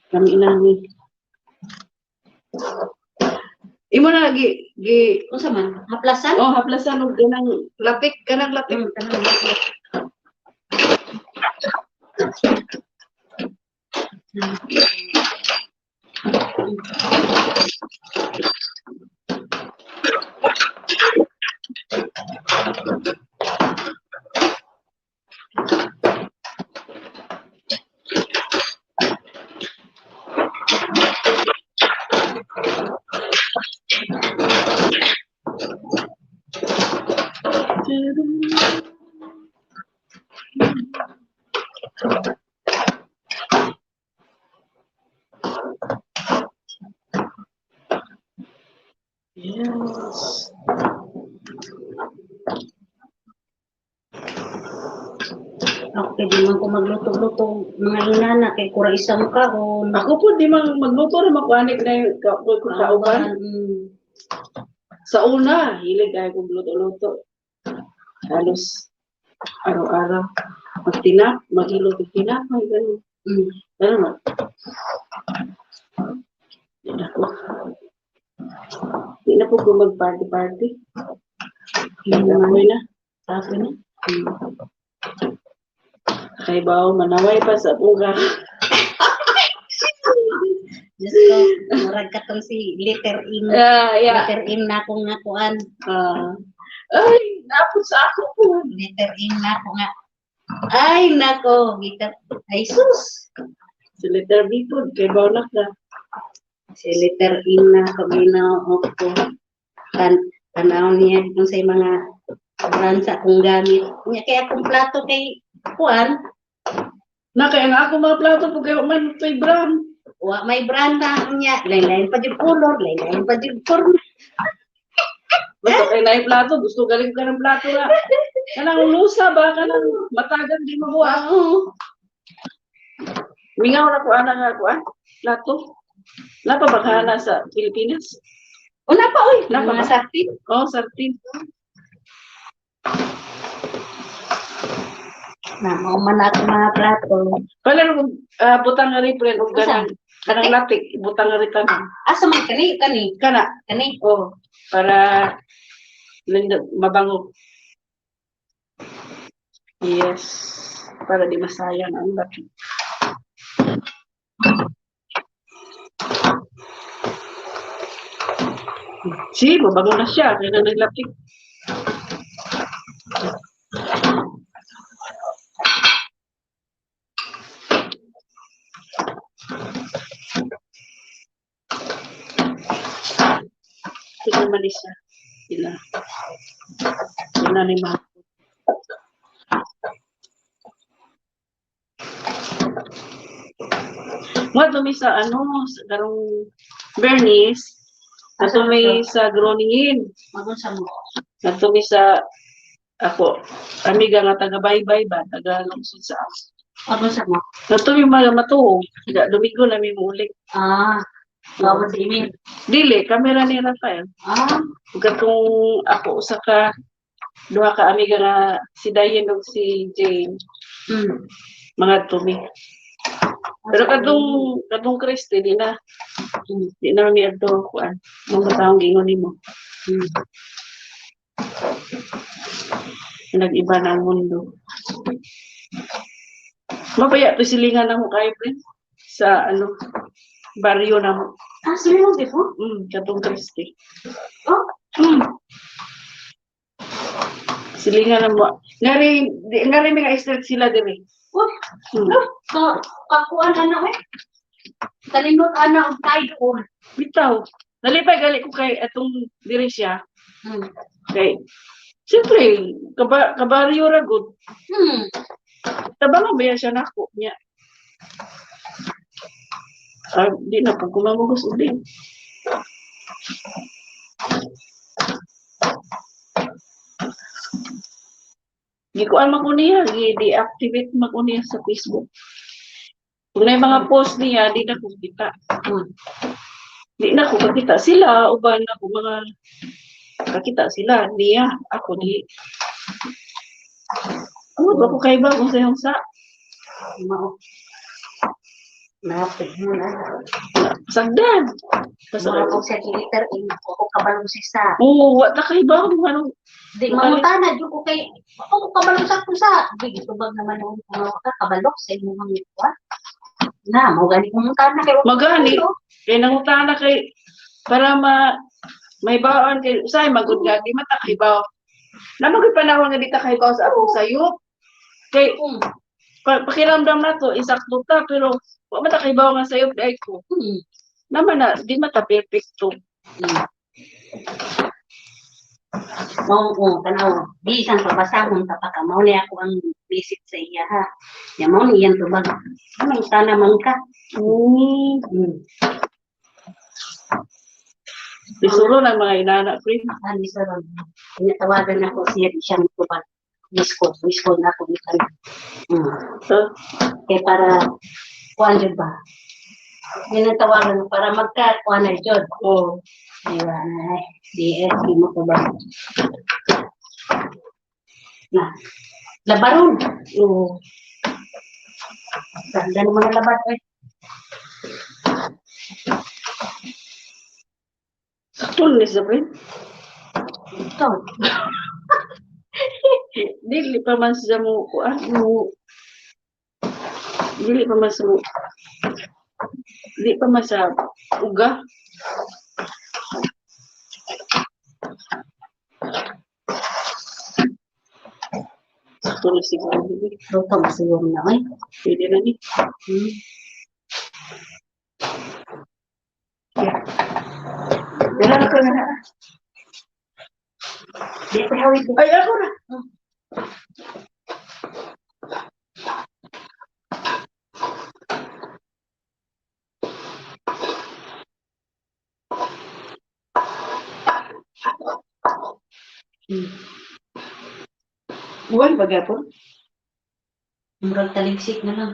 Kami inani. Imo na lagi Unsa man? Haplasan? oh haplasan og kanang lapik. Kanang lapik. Yes. Ako pwede man ko magluto-luto mga inana kay kura isang kahon. Ako po di man magluto na makuanik na yung kauban. Sa una, hilig ay kong luto-luto. Halos araw-araw. Maghilo ng tinapay, gano'n. Gano'n. Di na ko. Di na ko mag-party-party. Amoy na. Sabi na. Kay bao manaway pa sa buga. Diyos ko, murag ka tong si letter in. Yeah. Letter in na akong nakuan. Ay, napot sa ako po. Letter in na ako nga. Ay, nako. Ay, sus. Si letter B po, kay bao na ka. Si letter in na ako, ginoo ko. Tanaw niya kung sa mga brand sa akong gamit. Kaya akong plato kay kuan, Na kaya nga ako mga plato po kayo man ito'y brown. wa may brand na niya. Lain-lain pa yung color, lain-lain pa yung form. Basta kayo na yung plato, gusto galing ka ng plato na. Kanang lusa ba? Kanang matagan di mabuha. Oo. Mingaw na ko nga ko plato. Napabagana sa Pilipinas. Una pa, oy. Napa Mga ba? sartin. Oh, sartin. Na, mauman na ako mga plato. Pala nung butang nga rin, friend, o Usa? kanang latik, butang nga rin tanong. Asa man kani? Kana, Kani? oh, para mabango. Yes, para di masayang ang latik. Si, mabango na siya, kaya na naglapik. Ito naman isa. Sila ni Marco. Mga dumi sa sa karong Bernice, natumi sa Groningin, Magunsa mo. natumi sa ako, amiga nga taga-baybay ba, taga-lungsod sa ako. Magunsa mo. Natumi mga matuo, Domingo na may muli. Bawal sa email. Dili, kamera ni Rafael. Katong ako usa ka duha ka amiga nga si Dayan ug si Jane, mga tumi. Pero kadong Christy di na mi adto kuan. Mga taong gingon nimo. Nag-iba na ang mundo. Mabaya to silingan na mo kay friend sa baryo na mo. Sino mo dito? Kadong Christy. Oh? Silingan na mo. Ngari mga street sila diri. Kakuan ano eh. Talimot ano ang title. Bitaw. Nalipay gali ko kay atong diri siya. Kay siyempre, kabaryo ra gud. Tabang ba siya nako niya. Di na po kumamugos uli. Gikuan makuniya, di-deactivate makuniya sa Facebook. Kung na mga post niya, di na ko kita. Di na ko kakita sila, uban ako mga kakita sila, niya, ako di. Ano ba ko kay ba kung sayong sa? Napit mo na. Sagdan. Mga kong sa letter in, ako kabalo sa. Oo, wala kay ba kung anong Di mamutana, di ko kay, ako kabalo sa kung sa. Di, ito bag naman yung kabalok sa inyong mga ito. Na, magani kong mutana kay magani. Kaya nangutana kay, para may bawaan kay, usay, magod nga, di mata kay baw. Namagod panahon nga di ta kay baw sa atong sayop. Kay, pakiramdam na to, isakto ta, pero wala mata kay baw nga sayop, dahil ko. Naman na, di mata perfecto. Oo, tanaw. Bisan pabasahon ta pa ka. Mauni ako ang visit sa iya ha. Ya mauni yan to bag. Ano sana man ka? Isuro ng mga inana, friend. Ani sa ron. Tinatawagan ako siya siyang tubag. Misko na ako ikan. Kaya para kuan jud ba? Tinatawagan para magka-kuan na jud. Diba? Di mo ko ba? Na. Labaron. Ganda ng mga labat eh. Tulis na friend. Ito. Dili pa man sa mo kuan mo. Dili pa man sa mo. Dili pa man sa uga. Tulis siguro. Luto ba siguro na ay? Pwede na ni. Dala ko na. Di pa hawid. Ay, ako na. Buwan ba gapon? Murag taligsik na lang.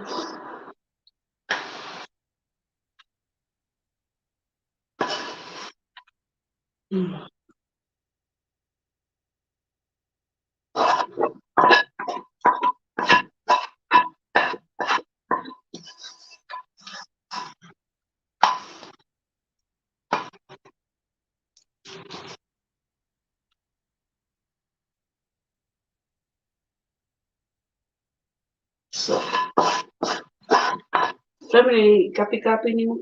So, sabi ni, kapi-kapi ni mo.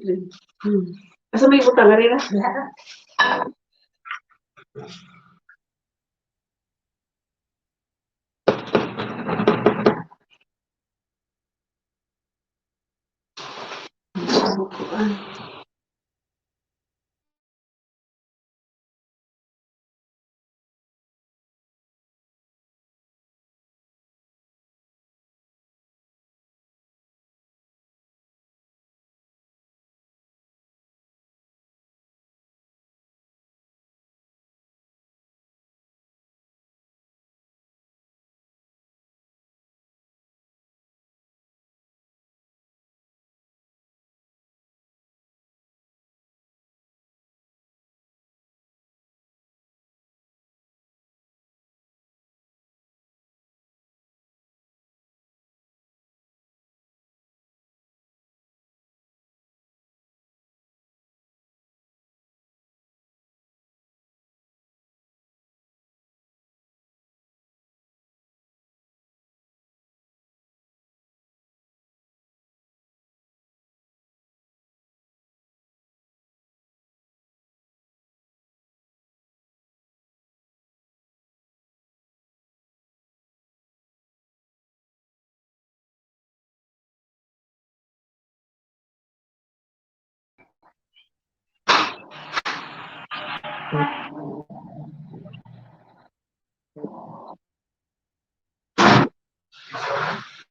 Asa may utang nga rin na?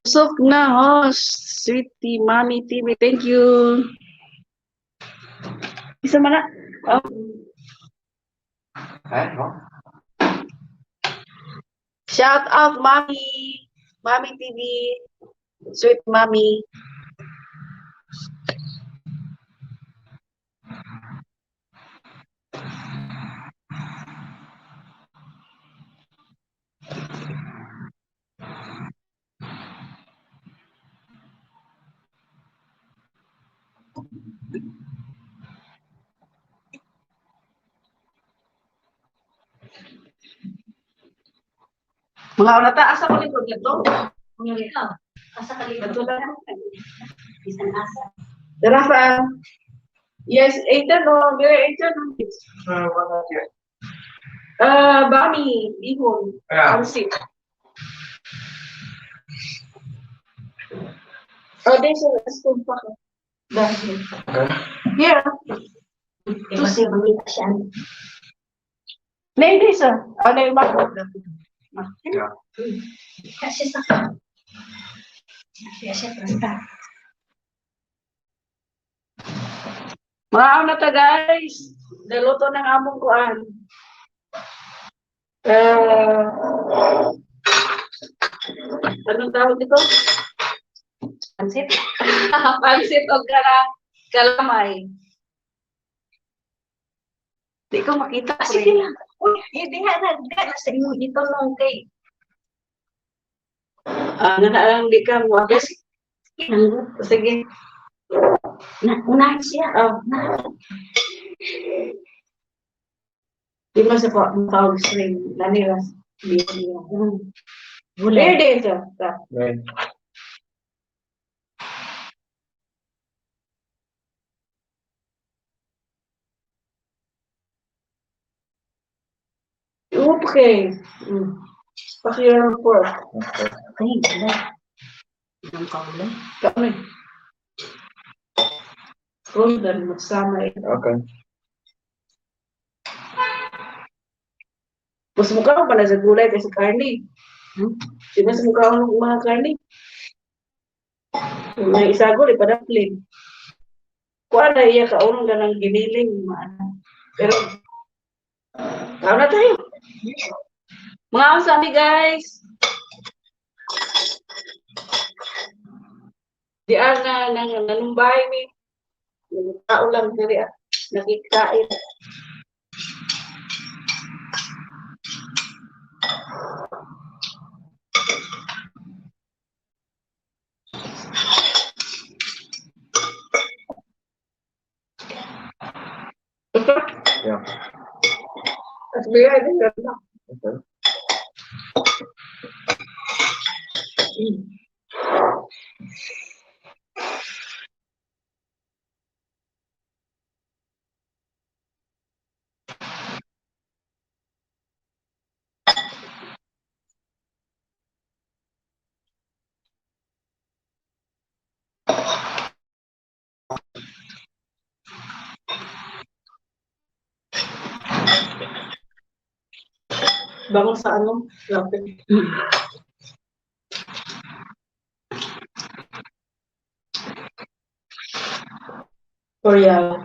Sok na host, Sweetie Mommy TV, thank you. Isa man na. Oh. Shout out Mommy, Mommy TV, Sweet Mommy. Mga unata, asa ko likod nito? Ngayon ka. Asa ka likod? Isang asa. Rafa. Yes, Ethan, no, very Ethan. What not yet? Bami, Bihon, Yeah. Ansit. Oh, there's a spoon pa ko. Dahil. Here. Kasi mangita siya. Name this, ano yung mga? Yeah. Kasi sa siya presta. Mga unata guys, naluto ng among kuan. Anong tawag dito? Pansit. Pansit o kalamay. Di ko makita. Sige lang. Uy, hindi nga na sa inyo dito nung kay. Nga na lang di ka mo. Sige. Sige. Unahin siya. Oh. Di ba sa makawag string, nanilas, biya. Gulay. Pwede siya. Right. Okay. Pakirang pork. Okay. Ay, gulay. Ang kaulay. Kami. Frozen, magsama ito. Okay. Mas mukha ko pala sa gulay kaysa karne. Di mas mukha ko ng mga karne. Yung mga isagol, ipadapling. Kuha na iya kaunong ka ng giniling. Pero, tao na tayo. Mga kasami guys. Di na nanumbay ni. Tao lang diri nakikain. Yeah. At bigay din ganda. Okay. Bango sa ano? Lapit. Korea.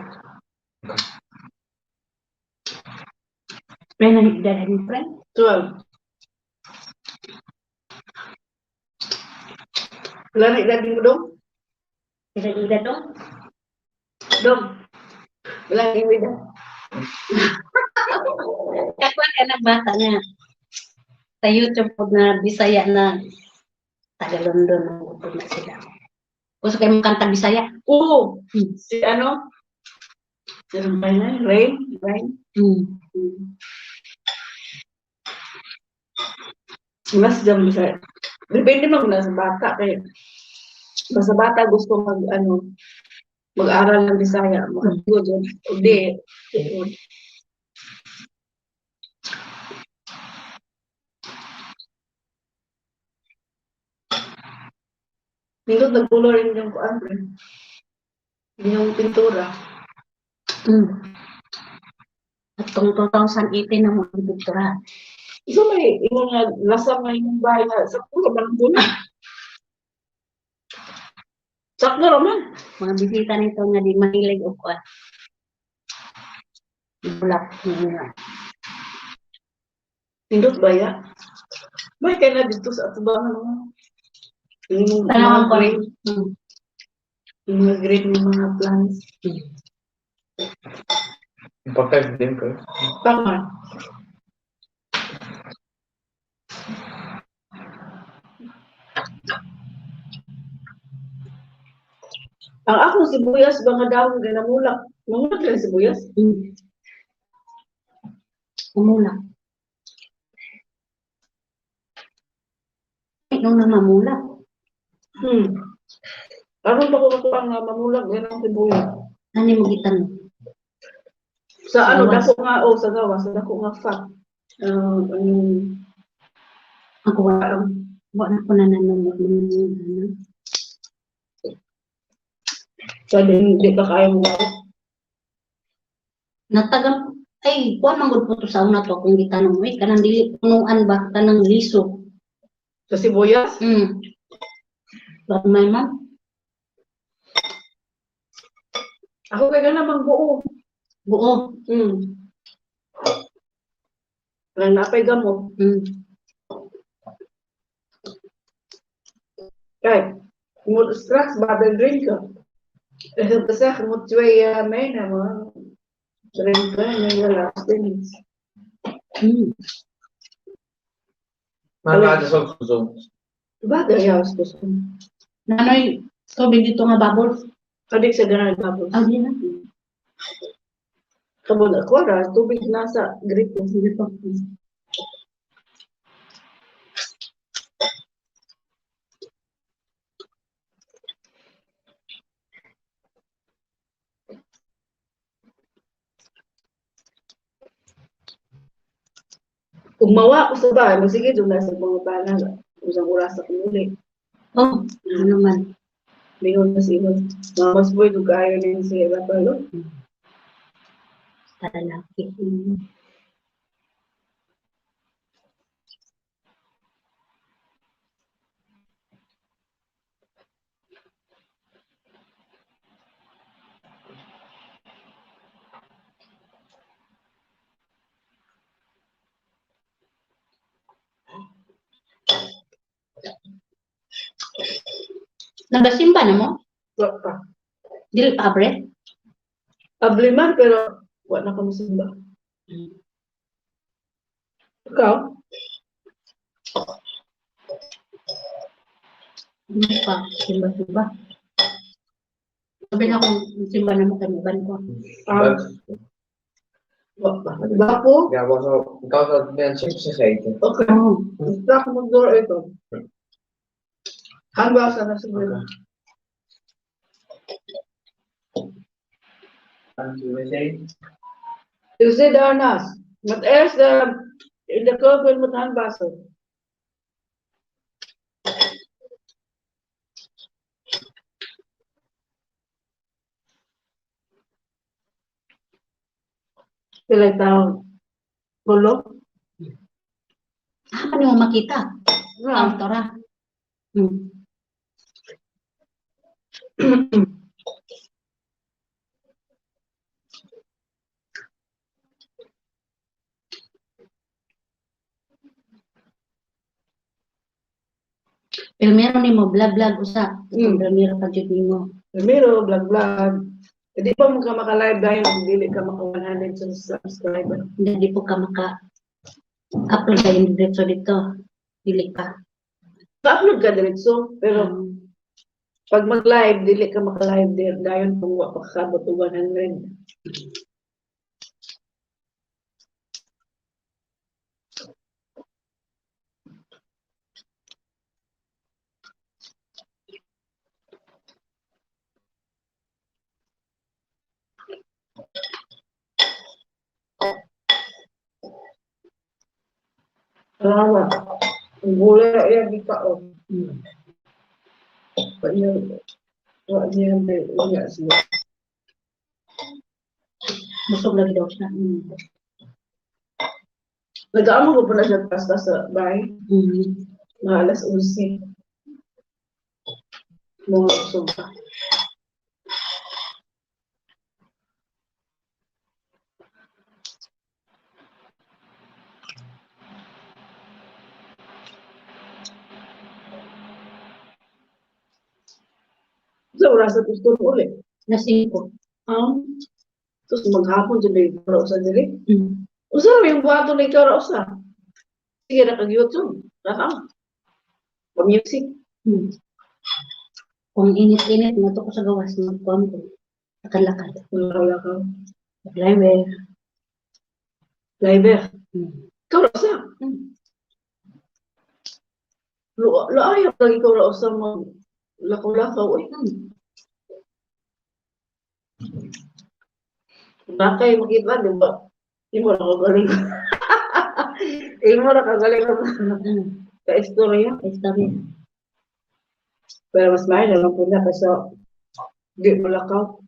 May nanigdala ni friend. 12. Wala na ilagin mo dong? Ida-ida dong. Dong. Wala na ilagin. Kakuan ka ng bata nga. Sa YouTube po na Bisaya na taga London ang upod na sila. Gusto kayo mong kanta Bisaya? Oo. Si ano? Si Rain? Rain? Mas jam bisa. Depende mo na sa bata kaya. Basta bata gusto mag-aral ng Bisaya, makatugod yun. Hindi. Nindot nagpulo rin yung kuan. Yung pintura. At kung 2018 na mo ang pintura. So may yung lasa may yung bahay na sa pulo ba ng puno? Sakto naman. Mga bisita nito nga di mahilig o kuan. Bulak. Nindot ba ya? May kaya na dito sa atubangan mo. Yung Tanawang mga ko. green. Yung mga green ng mga plants. Important din ko. Tama. Ang akong sibuyas, mga dahon na namulak. Namulak na sibuyas? Umulak. Nung namamulak. Ano ba ko ang mamulak yan ang sibuyas? Ano mo gitan? Sa ano, gawas. dako nga, sa gawas, sa dako nga fat. Ako wala ko na nanunod. Sabi, hindi ka kaya mo. Natagal, ay, kuha manggod po to sa una to kung gitanong mo, kanang dili punuan ba, kanang liso. Sa sibuyas? Ba't may man? Ako kaya naman buo. Buo. Walang napay gamot. Kaya, mo stress, bother drink ka. Kasi mo tsuway may na mo. Drink ka, may last things. Mga sa suso. Bagay yawas ko sa. Nanoy, tubig dito nga bubbles. Adik sa ganang tapos. Ang di na. Kabon ako ra, tubig nasa grip ko. Sige po. Kung mawa ko sa bahay, sige, doon na sa mga bana. Usang oras sa kumuli. Oh, ano man. Mingon na siya. Mas boy, doon kayo din siya. Rapalo. Lalaki. Nagasimba na mo? Wala pa. Dili pa abre? Abliman, pero wala na kami simba. Ikaw? Ano pa? Simba-simba. Sabi na kung simba na mo kaniban ko. Ah, wala pa. Diba po? Ja, was al, ik had dat bij een chips gegeten. Okay. Oh. Basta ko mag-door ito. Hanggang sa nasa Oké. Gaan we wc? You say Darnas, but else in the curve will put hand basket. Sila tao. Gulo? Ah, paano mo makita? Ang tora. Pero meron ni mo vlog usa. Pero pa jud nimo. Primero, vlog. Hindi pa mo ka maka-live dahil hindi ka maka-100 subscriber. Hindi po ka maka-upload sa yung diretso dito. Dili pa. Pa-upload ka diretso, pero pag mag-live, dili ka maka-live there dahil kung wala pa kakabot to 100. Salamat. Ang gulay yan, di ka o. Wala niya may siya. Busog lagi daw siya. Nag-aamo ko pala siya pasta sa bahay. Mga alas 11. Mga busog ka. Sa oras sa gusto mo ulit. Lasing ko. Tapos maghapon dyan may para usa dili. Usa na yung buhato na ikaw usa. Sige na kag-YouTube. Pa-music. Kung init-init, mato ko sa gawas, magkuhan ko. Lakad-lakad. Wala ka. Driver. Driver. Ikaw usa. Ayaw lagi ikaw usa mag lakaw-lakaw. Bakay makita, di ba? Hindi mo nakagaling. Hindi mo nakagaling sa istorya. Istorya. Pero mas mahal naman po na kasi di mo lakaw.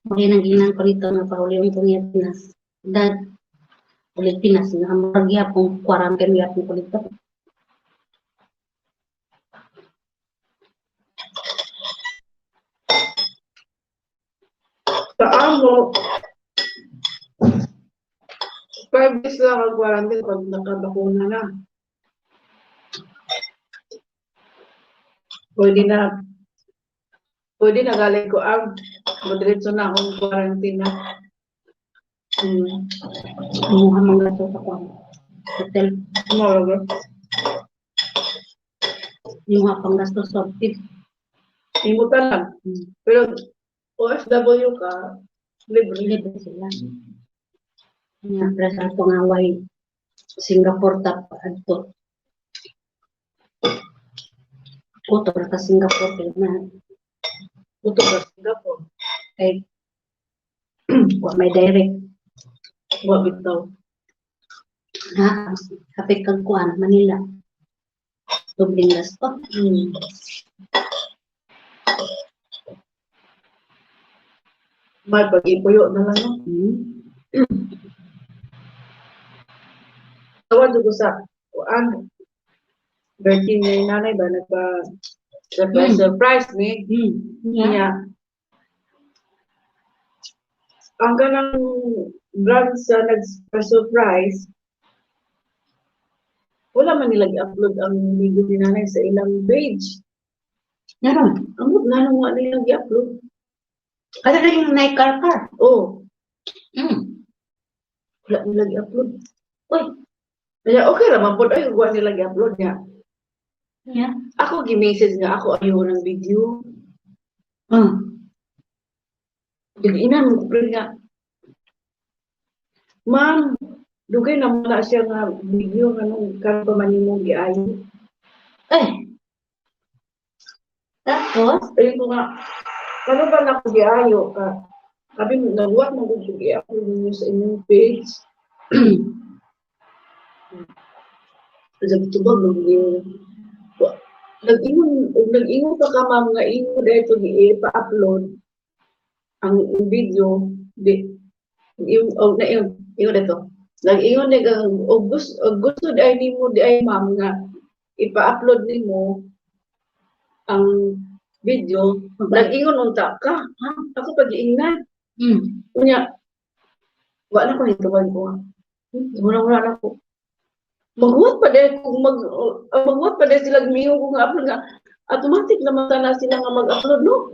Muli nang ginang ko rito na pahuli yung pungiyat Pinas. Dad, ulit Pinas. Nakamagya kung 40 miyat ko dito. Sa amo, 5 days lang ang quarantine pag nakabakuna na. Pwede na galing ko ang madiretso na akong quarantine na. Kumuha mga to sa kwan. Hotel. Yung pang gastos sa tip. Imutan lang. Pero OFW ka, libre. Libre sila. Nga, presa ito nga way Singapore tap adto. Kotor ka Singapore kaya na Buto ka Singapore. kay may direct. Wa bitaw. Ha, kapit kang kuan Manila. Dobling gasto. May pag-ipuyo na lang. No? Tawad ko sa kuan. Birthday ni nanay ba surprise ni. Niya. Ang ganang brand sa nag-surprise, wala man nila i-upload ang video ni nanay sa ilang page. Naron. Amot nga nung wala nila i-upload. Kada na yung night car. Oh, Mm. wala nila i-upload. Uy. Kaya okay naman po, ay, wala nila i-upload niya. Yeah. Ako, gi-message nga ako, ayaw ng video. Yung ina mo, nga, ma'am, dugay na muna siya nga video nga nung karon pa man imong giayo. Tapos, Ayun ko nga, karon ba na ko giayo ka? Sabi mo, nagwat mo ko i-upload niyo sa inyong page. Sabi ito ba, nag-ingon pa ka ma'am nga ingon dahil ito i-upload ang video, ingon ito. Nag-ingon na gusto dahil ni mo di ay ma'am nga ipa-upload ni mo ang video. Nag-ingon unta ka, ha? Ako pag-iingnan. Kunya, wala ko nito ba ko. Wala na ko. Maghuwat pa dahil maghuwat pa dahil sila gumiyo kung upload nga. Automatic naman sana sila nga mag-upload, no?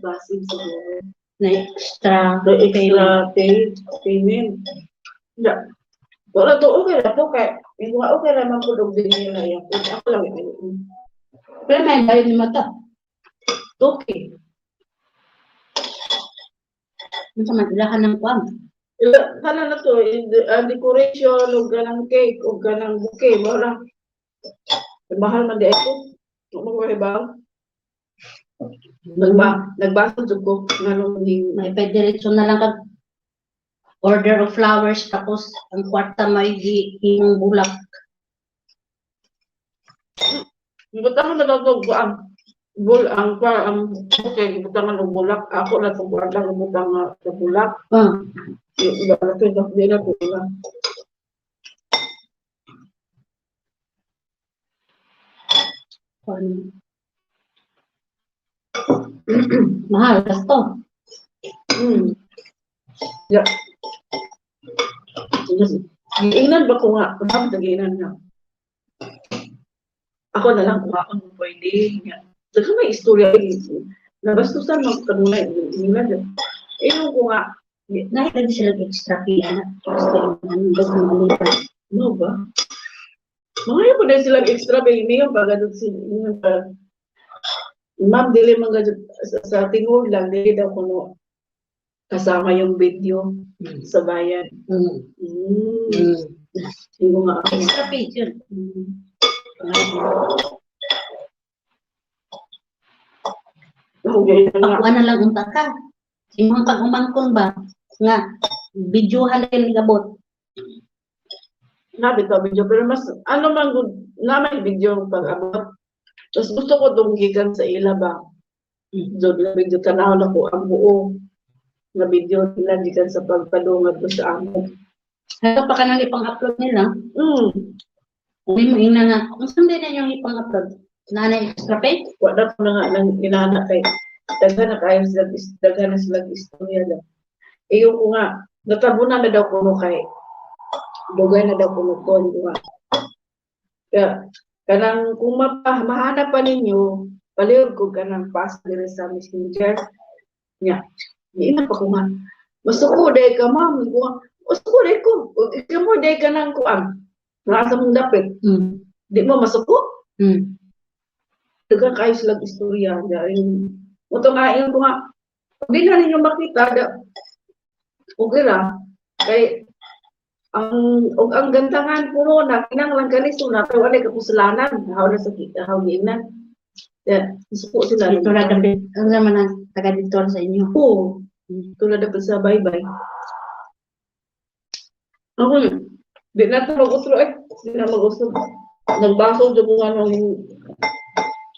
Basin siguro. na extra The extra payment. Yeah. Wala to, okay na po. Kaya, yung mga okay naman po daw din nila yan. Ako lang yun. Pero may bayad ni mata. Okay. Ano sa matilahan ng kwan? Kala na to, decoration, o ganang cake, o ganang bouquet, wala. Mahal man di ito. Ano ba? Nagbasa ko nga nung May pediretso na lang kag order of flowers tapos ang kwarta may himong bulak. Ibutang na daw ito, ang bouquet, ibutang na ng bulak. Ako na itong kwarta, ibutang na sa bulak. Yung iba na ito, hindi na po iba. Mahal, gasto. Yeah. Giingnan ba ko nga? Bakit nagiingnan nga? Ako na lang kung ako mo pwede. Saka may istorya nabastusan mo kanunay. Ayun ko nga. Nakita sila extra fee, anak. Gusto yung malipas. Ano ba? Mga po na silang extra ba yung pagadot sila. Ma'am, dili mga sa tingog lang, dili daw kuno kasama yung video sa bayan. Hindi nga ako. Extra fee yun. Okay, nga. Pakuha na lang unta ka. Yung pag umangkon ba, nga, videohan na yung gabot. Nabi to video, pero mas, ano man, naman video pag-abot. Tapos gusto ko tunggikan sa ila ba? So, video tanaw na ko ang buo na video nila gikan sa pagpadungad ko sa amo. Ito pa ka nang ipang-upload nila. Hindi mo ina nga, kung saan din na yung ipang-upload? Nanay extra pay? Wala ko na nga nang inana kay daga na sila istorya daw. Iyo ko nga, natabunan na daw ko kay dugay na daw ko nga. Kaya, kanang kung mahanap pa ninyo, palihog ko kanang pass dire sa messenger niya. Di na pa ko nga. Masuko day ka ma'am. Masuko day ko. Ikaw mo day ka ng kuan. Nasa mong dapit. Di mo masuko. Dagang kayo silang istorya. Ito nga, yun ko nga, hindi na ninyo makita, okay lang. Kay, ang gantangan puro na, kinanglang kaniso na, kaya wala kapusalanan, how na sa kita, how giingnan. Kaya, isuko sila. Dito na dapat, ang naman ang taga-dito sa inyo. Oo, tulad dapat sa bye-bye. Ako yun, di na ito mag-usro di na mag-usro. Nagbaso dyan mga nung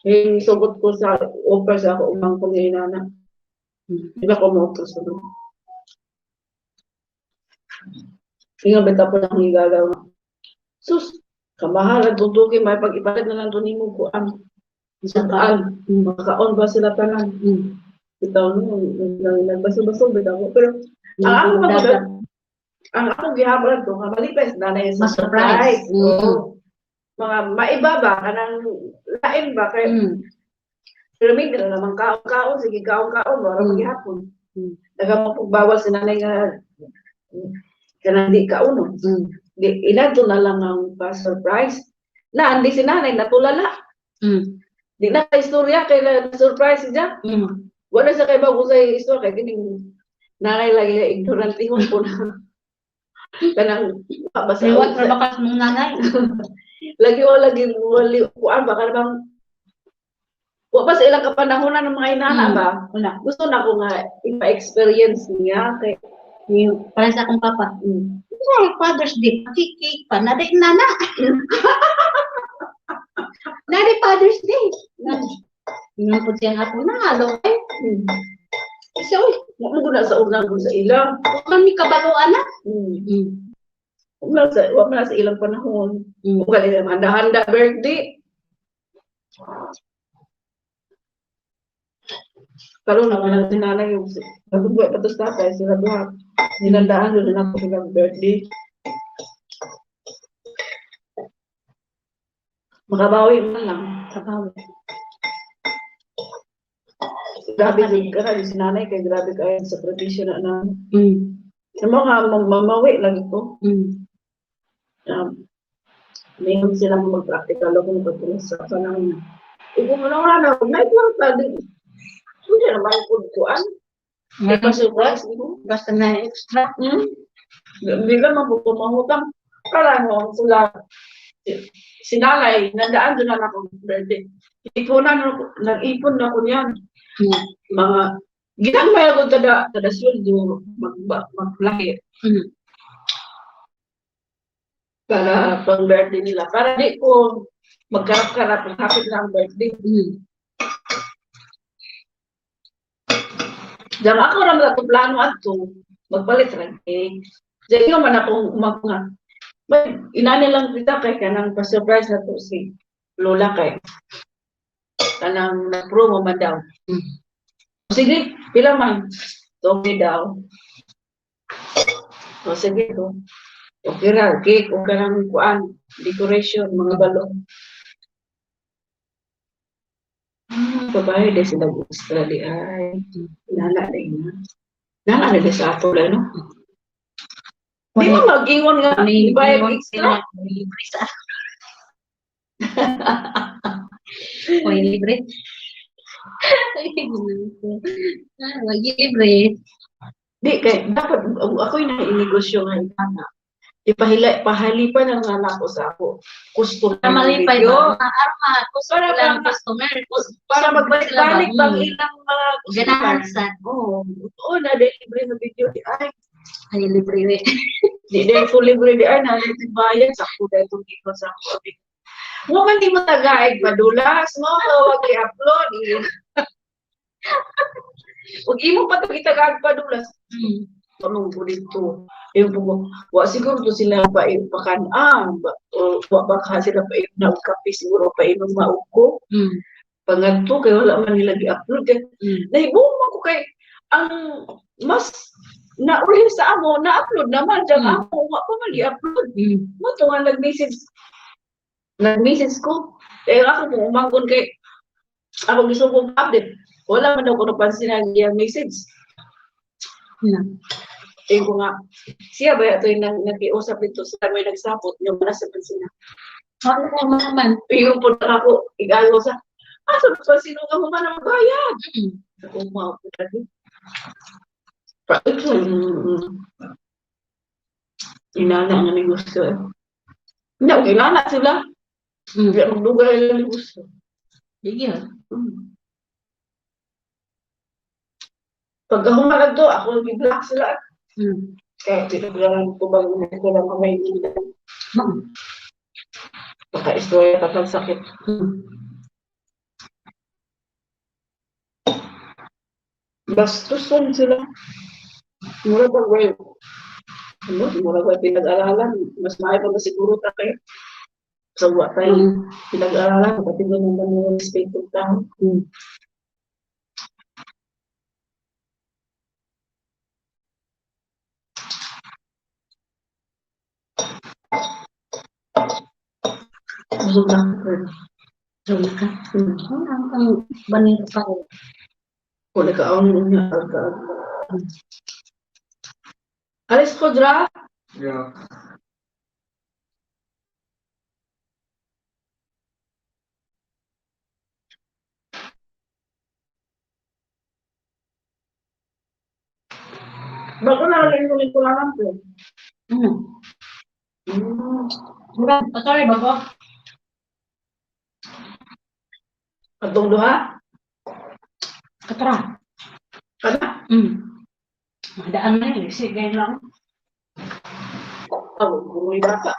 yung sugot ko sa offer sa ako umang kuminana. Di ba ko mo-offer sa doon? Nga beta po na akong igagawa. Sus, kamahalan, tuntukin, may pag-ipalit na lang doon mo ko ang saan. Makaon ba sila tanan? Bitaw no, nagbaso-baso, bitaw ko. Pero, ang ako gihabol to, malipes na na yung Mas-surprise. Oo. Mga maiba ba, kanang lain ba, kaya pyramid na naman kaon-kaon, sige kaon-kaon, wala maghihapon. Nagamapagbawal si nanay nga, kanang di kauno. Inato na lang ang pa-surprise. Na, hindi si nanay, natulala. Di na istorya, kaya na-surprise siya. Wala sa kay bago sa istorya, kaya kining nanay lagi na ignorant ihon po na. Kanang, basta Liwat na bakas mong nanay. lagi wali kuan ba kanang wa pa sa ilang kapanahonan ng mga inana ba Wala. gusto na ko nga ipa-experience niya kay Para sa akong papa. Father's Day, cake pa. Naday nana. Naday Father's Day. Yung po siyang ako na, halo eh. kasi oy mo guna sa unang ko sa ilang Kami kabaluan na. wa man sa ilang panahon ug gali handa-handa birthday karon na man ang nanay yung nagbubuhat patos tatay sila duha hinandaan doon na ako sa birthday makabawi man lang Kabawi. grabe din ka na si nanay kay grabe kayo sa tradisyon na sa mga mamawi lang ito mayroon silang mag-practical ako ng sa kanang kung ano na may lang tadi hindi naman kuan may pa-surprise mo Basta na extra. hindi lang mapupumahutang kala mo sila sinalay nandaan doon na ako birthday nag-ipon na ko niyan mga ginamay ako tada sweldo maglaki para pang birthday nila para di ko magkarap-karap hapit na ang birthday diyan ako naman ito plano ato magpalit rin diyan naman akong umakunga inani lang kita kay kanang pa-surprise na to si Lola kay kanang na-promo man daw sige pila man okay daw o sige to okay ra cake o kanang kuan decoration mga balon babae de sila extra di ay nana na sa ato lang no di mo mag-ingon nga bayad extra Libre sa Oy, libre. Lagi libre. di kay dapat ako'y nainegosyo nga inana pahalipan ang anak ko sa ako customer Malipay ba? Arma, Para lang bang- customer. para magbalik bang ilang mga Ganahan customer sa oo na libre na video di ay ay libre. di dahil ko libre di ay nalitibayan sa kuda itong iko sa ako mo man di mo tagaig padulas mo wag i-upload wag imo pa itong itagaig padulas tanong ko dito yung po wa siguro to sila pa pakanang wa baka sila pa inom kape siguro pa inom mauko pangadto kay wala man nila gi-upload kay nahibuong ako kay ang mas naulin sa amo na-upload naman dyan ako wa pa man gi-upload mo to nga nag-message ko kaya ako kung umangkon kay ako gusto kong update wala man daw ko napansin ang message Tingin ko nga, siya ba ito yung nag-iusap dito sa may nagsapot, yung nasa sila. Ano ko naman? Tingin po na ako, igalo sa, sa sino ka mo man ang bayad? Ako mga po na din. Inana nga may gusto eh. Hindi, okay, inana sila. Hindi ako lugar nila may gusto. Sige. Pag ako malagdo, ako nag-block sila. Kaya tinaglaran ko bago na ito lang may hindi. Baka istorya kapag sakit. Bastusan sila. Mura pa ba mura ba pinag-aralan? Mas maaari pa siguro tayo. Sawa tayo. Pinag-aralan, pati ba naman yung respect ng tao. Busog na ako. Busog na ka? Ang baniro pa ko. Kung nagkaon niya, alis ko, Dra. Yeah. Bago na rin ko lang po. Sorry, bago. Atong duha? Katara. Kana? Madaan na yun. Sige lang. Gumoy bata.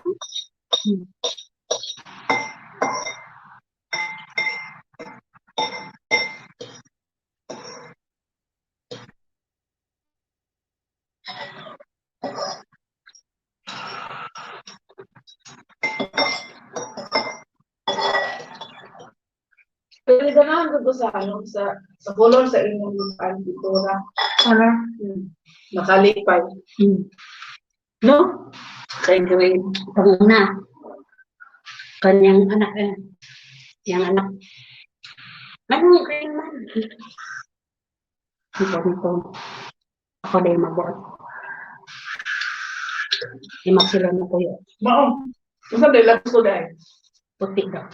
Pero ganahan ko sa sa color sa inyong pintura. Color? Nakalipay. No? Kay grade. Panguna. Kanyang anak eh. Yang anak. Anong green man? Ito. Ako na yung mabuhat. Imak sila na po yun. Mao. Kasi nila gusto dahil. Puti daw.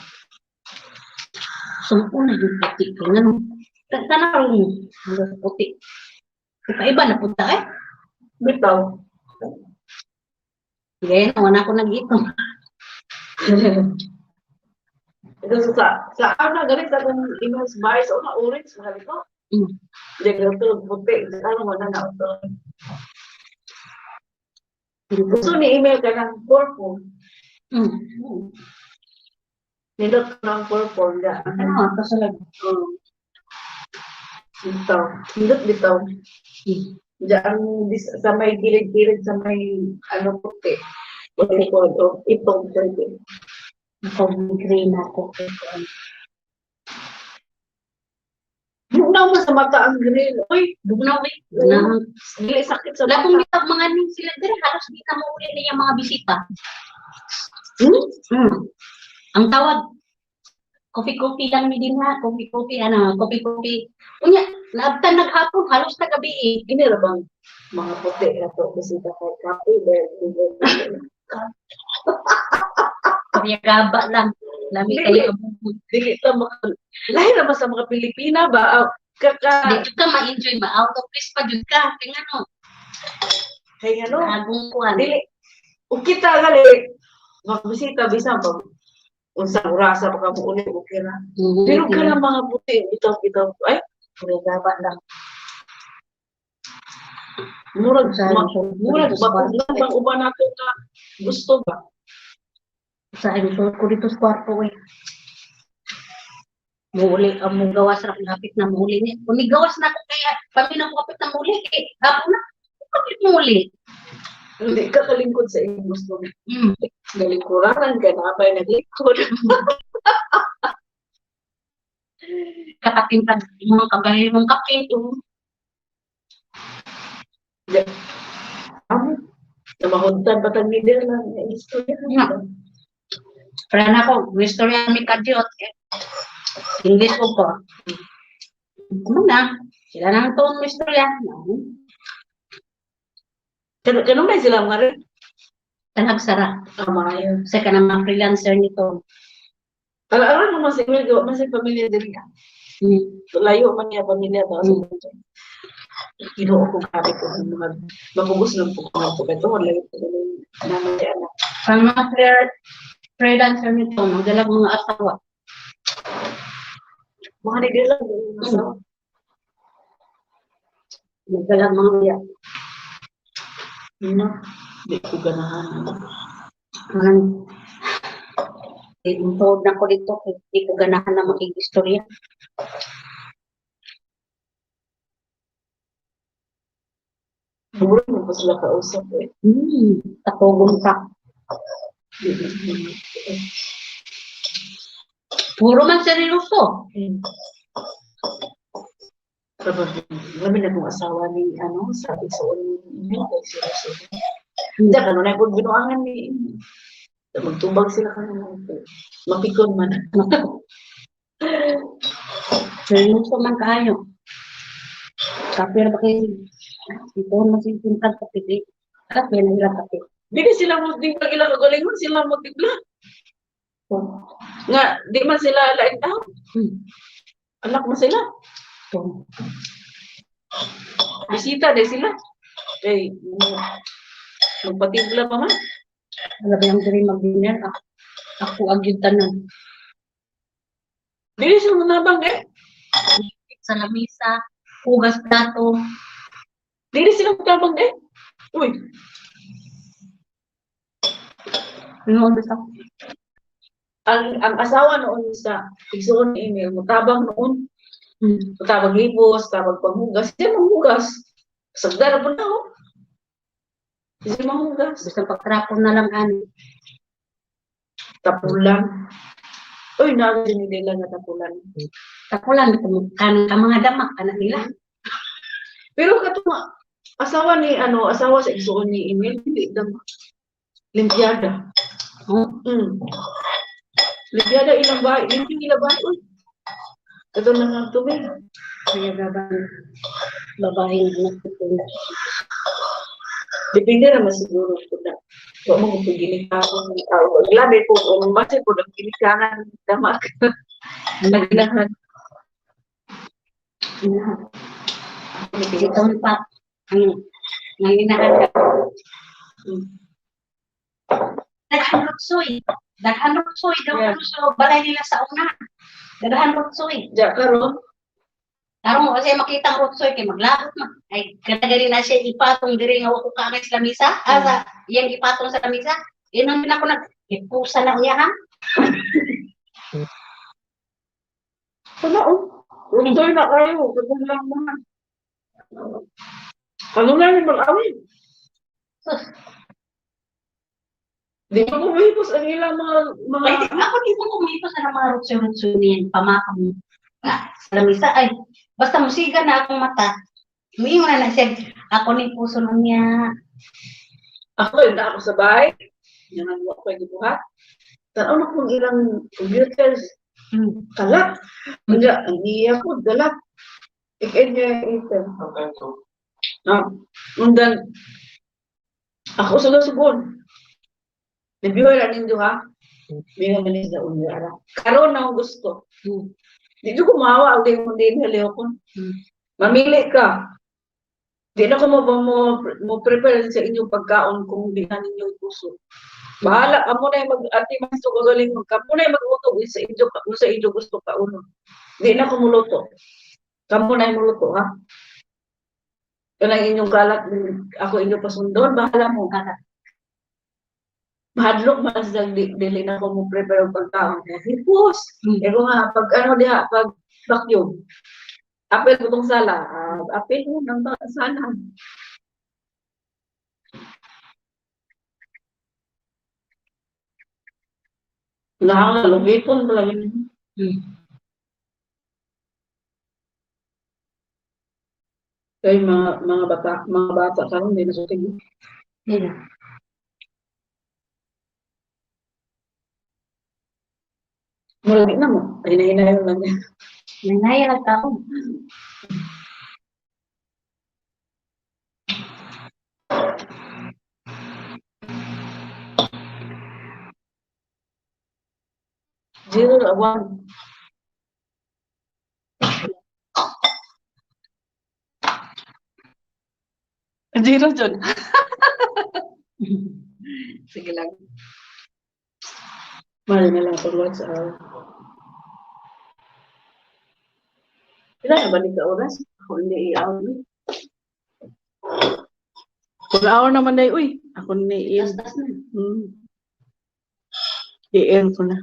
Sumpuna yung puti. Tingnan mo. Tanarong puti. Iba-iba na punta eh. Bitaw. Ngayon, wala ko nag-itong. Ito sa ana galit sa kung imong spice o na orange na ito. Hindi ko puti. Ano mo na ito. Gusto ni email ka ng purple. Nindot ka ng purple. Ano? Kasalag. Bitaw. Nindot bitaw. Diyan sa may gilid-gilid sa may ano puti. Puti ko o itong puti. Ako, green ako. Bugnaw mo sa mata ang green. Uy, Bugnaw eh. dili sakit sa Wala kong mata. bitag mga ning sila dire, halos di na mauli niya mga bisita. Ang tawag, kopi-kopi lang ni din ha, kopi-kopi, kopi-kopi. Unya, naabtan naghapon, halos na gabi eh. Ini ra bang mga puti na to bisita kay kape Kaya gaba lang. Lami kayo abubod. dili ta lahi ra ba sa mga Pilipina ba Dito ka ma-enjoy, ma-out of place pa dun ka. Tingnan mo. kay ano Agong kuhan. dili ug kita gali mga bisita bisan pa unsa orasa pa ka mo uli okay ra pero ka lang mga puti bitaw ay Kaya gaba lang. murag bang uban nato nga gusto ba Sa suot ko dito sa kwarto eh. Muli, ang gawas na kapit na muli niya. Kung gawas na ako kaya, paminang kapit na muli, eh, hapon na, kapit muli. hindi ka kalingkod sa inyong gusto galingkuranan ka na ba naglingkod Kakating ka, mga kagaling mong kapit. na mahuntan pa tang leader na istorya Para na ako, gusto rin may kadyot. English ko po. Ano na? Sila na ang toong istorya. Ganun na sila mga rin. Tanagsara. Tama yun. Sa ka na mga freelancer nito. Alam mo mas Emil, mas pamilya din niya. Layo man niya pamilya daw sa mundo. Ginoo ko grabe ko ng mga mabubos lang po ko ng ito. Wala yung naman niya anak. Ang mga freelancer nito, nagdalag mga asawa. Mga nigil lang din yung asawa. Nagdalag mga biya. Hindi ko ganahan. Impod na ko dito, hindi ko ganahan na makikistorya. Siguro mo pa sila kausap eh. Katugong ka. Puro man seryoso. Labi na kong asawa ni, sabi sa ulit, kay seryoso. Hindi, ano na kung binuangan ni, magtubag sila ka naman. Mapikon man. Seryoso man kayo. Kapir ba kayo? Ito masing pintag kapit. Kapir na ilang kapit. Di sila mo, di pag ilang kagalingon, sila mo tigla. Nga, di man sila lain tao. Anak mo sila. Bisita din sila. Eh, magpatigla pa man. Alam yung diri mag-dinner. Ako agyud tanan. Di sila nabang eh. Sa lamisa, hugas plato. Di sila nabang eh. Uy. Noon basta. Ang asawa noon sa igsoon ni email, mutabang noon. Mutabang hipos, tabang panghugas. Siya manghugas. Sagdara po na oh. Siya manghugas. Basta pagtrapon na lang ani. Tapulan. Uy, narinig nila na tapulan. Tapulan ito kan mga damak anak nila. Pero katong asawa ni asawa sa igsoon ni email, hindi damak. Limpiada. Limpiada ilang bahay, limping ilang bahay. Uy. Ito na nga tubig. Kaya babae na nagtutulog. Depende naman siguro ko na. Huwag mo kung ginikahan ng tao. Labi po, kung masih po ng ginikahan ng damak. Naglahan. Ito pa. Ang inahan. Daghan rutsoy. Daghan rutsoy. Daw sa balay nila sa una. Daghan rutsoy. Diya, karon. Karong kasi makita ang rutsoy kay maglabot man. Ay kadagari na siya ipatong diri nga wako ka sa lamisa. Asa iyang ipatong sa lamisa. Inang din ako ipusa na niya ha. Wala oh. Rutsoy na kayo. Kung lang naman. Ano na yung mag-awin? Di ba kumihipos ang ilang mga... Ako dito kumipos na mga rutsoy-rutsoy niyan. Pamakang sa lamisa. Ay, basta musiga na akong mata. Humingo na siya. Ako ni puso na niya. Ako, na ako sa bahay. Yan ang ako yung buhat. Tanaw na kung ilang computers. Kalat. Ang iya ko, galat. Ik-enjoy ito. Undan, ako suga-sugon. Nabiwala ninyo ha? Binga manis na unyara. Karoon na akong gusto. Dito kumawa, ang di mo din haliw ko. Mamili ka. Di na ko mo prepare sa inyong pagkaon kung di na ninyo gusto. Bahala, kamo na yung ati mas ito kagaling mo. Kamo na yung mag-uto sa inyo gusto ka uno. Di na ko muluto. Kamo na yung muluto ha? Kanang inyong kalat, ako inyong pasundon, bahala mo kalat. Mahadlok man sa dili na ko mo prepare ang pagkaon. Hipos. Ego nga pag pag vacuum. Apel ko tong sala. Apel mo nang sala. Lang lugipon talaga ni. Kay mga bata karon din sa tingin. Mula na mo. Ay hinayon lang yan. Nangyayal tao. 0-1. Zero dyan. Sige lang. Mali na lang pag WhatsApp. Kailan na balik ka oras? Ako hindi i-out. Pag hour naman na uy. Ako hindi i-out. Tas na. I-air ko na.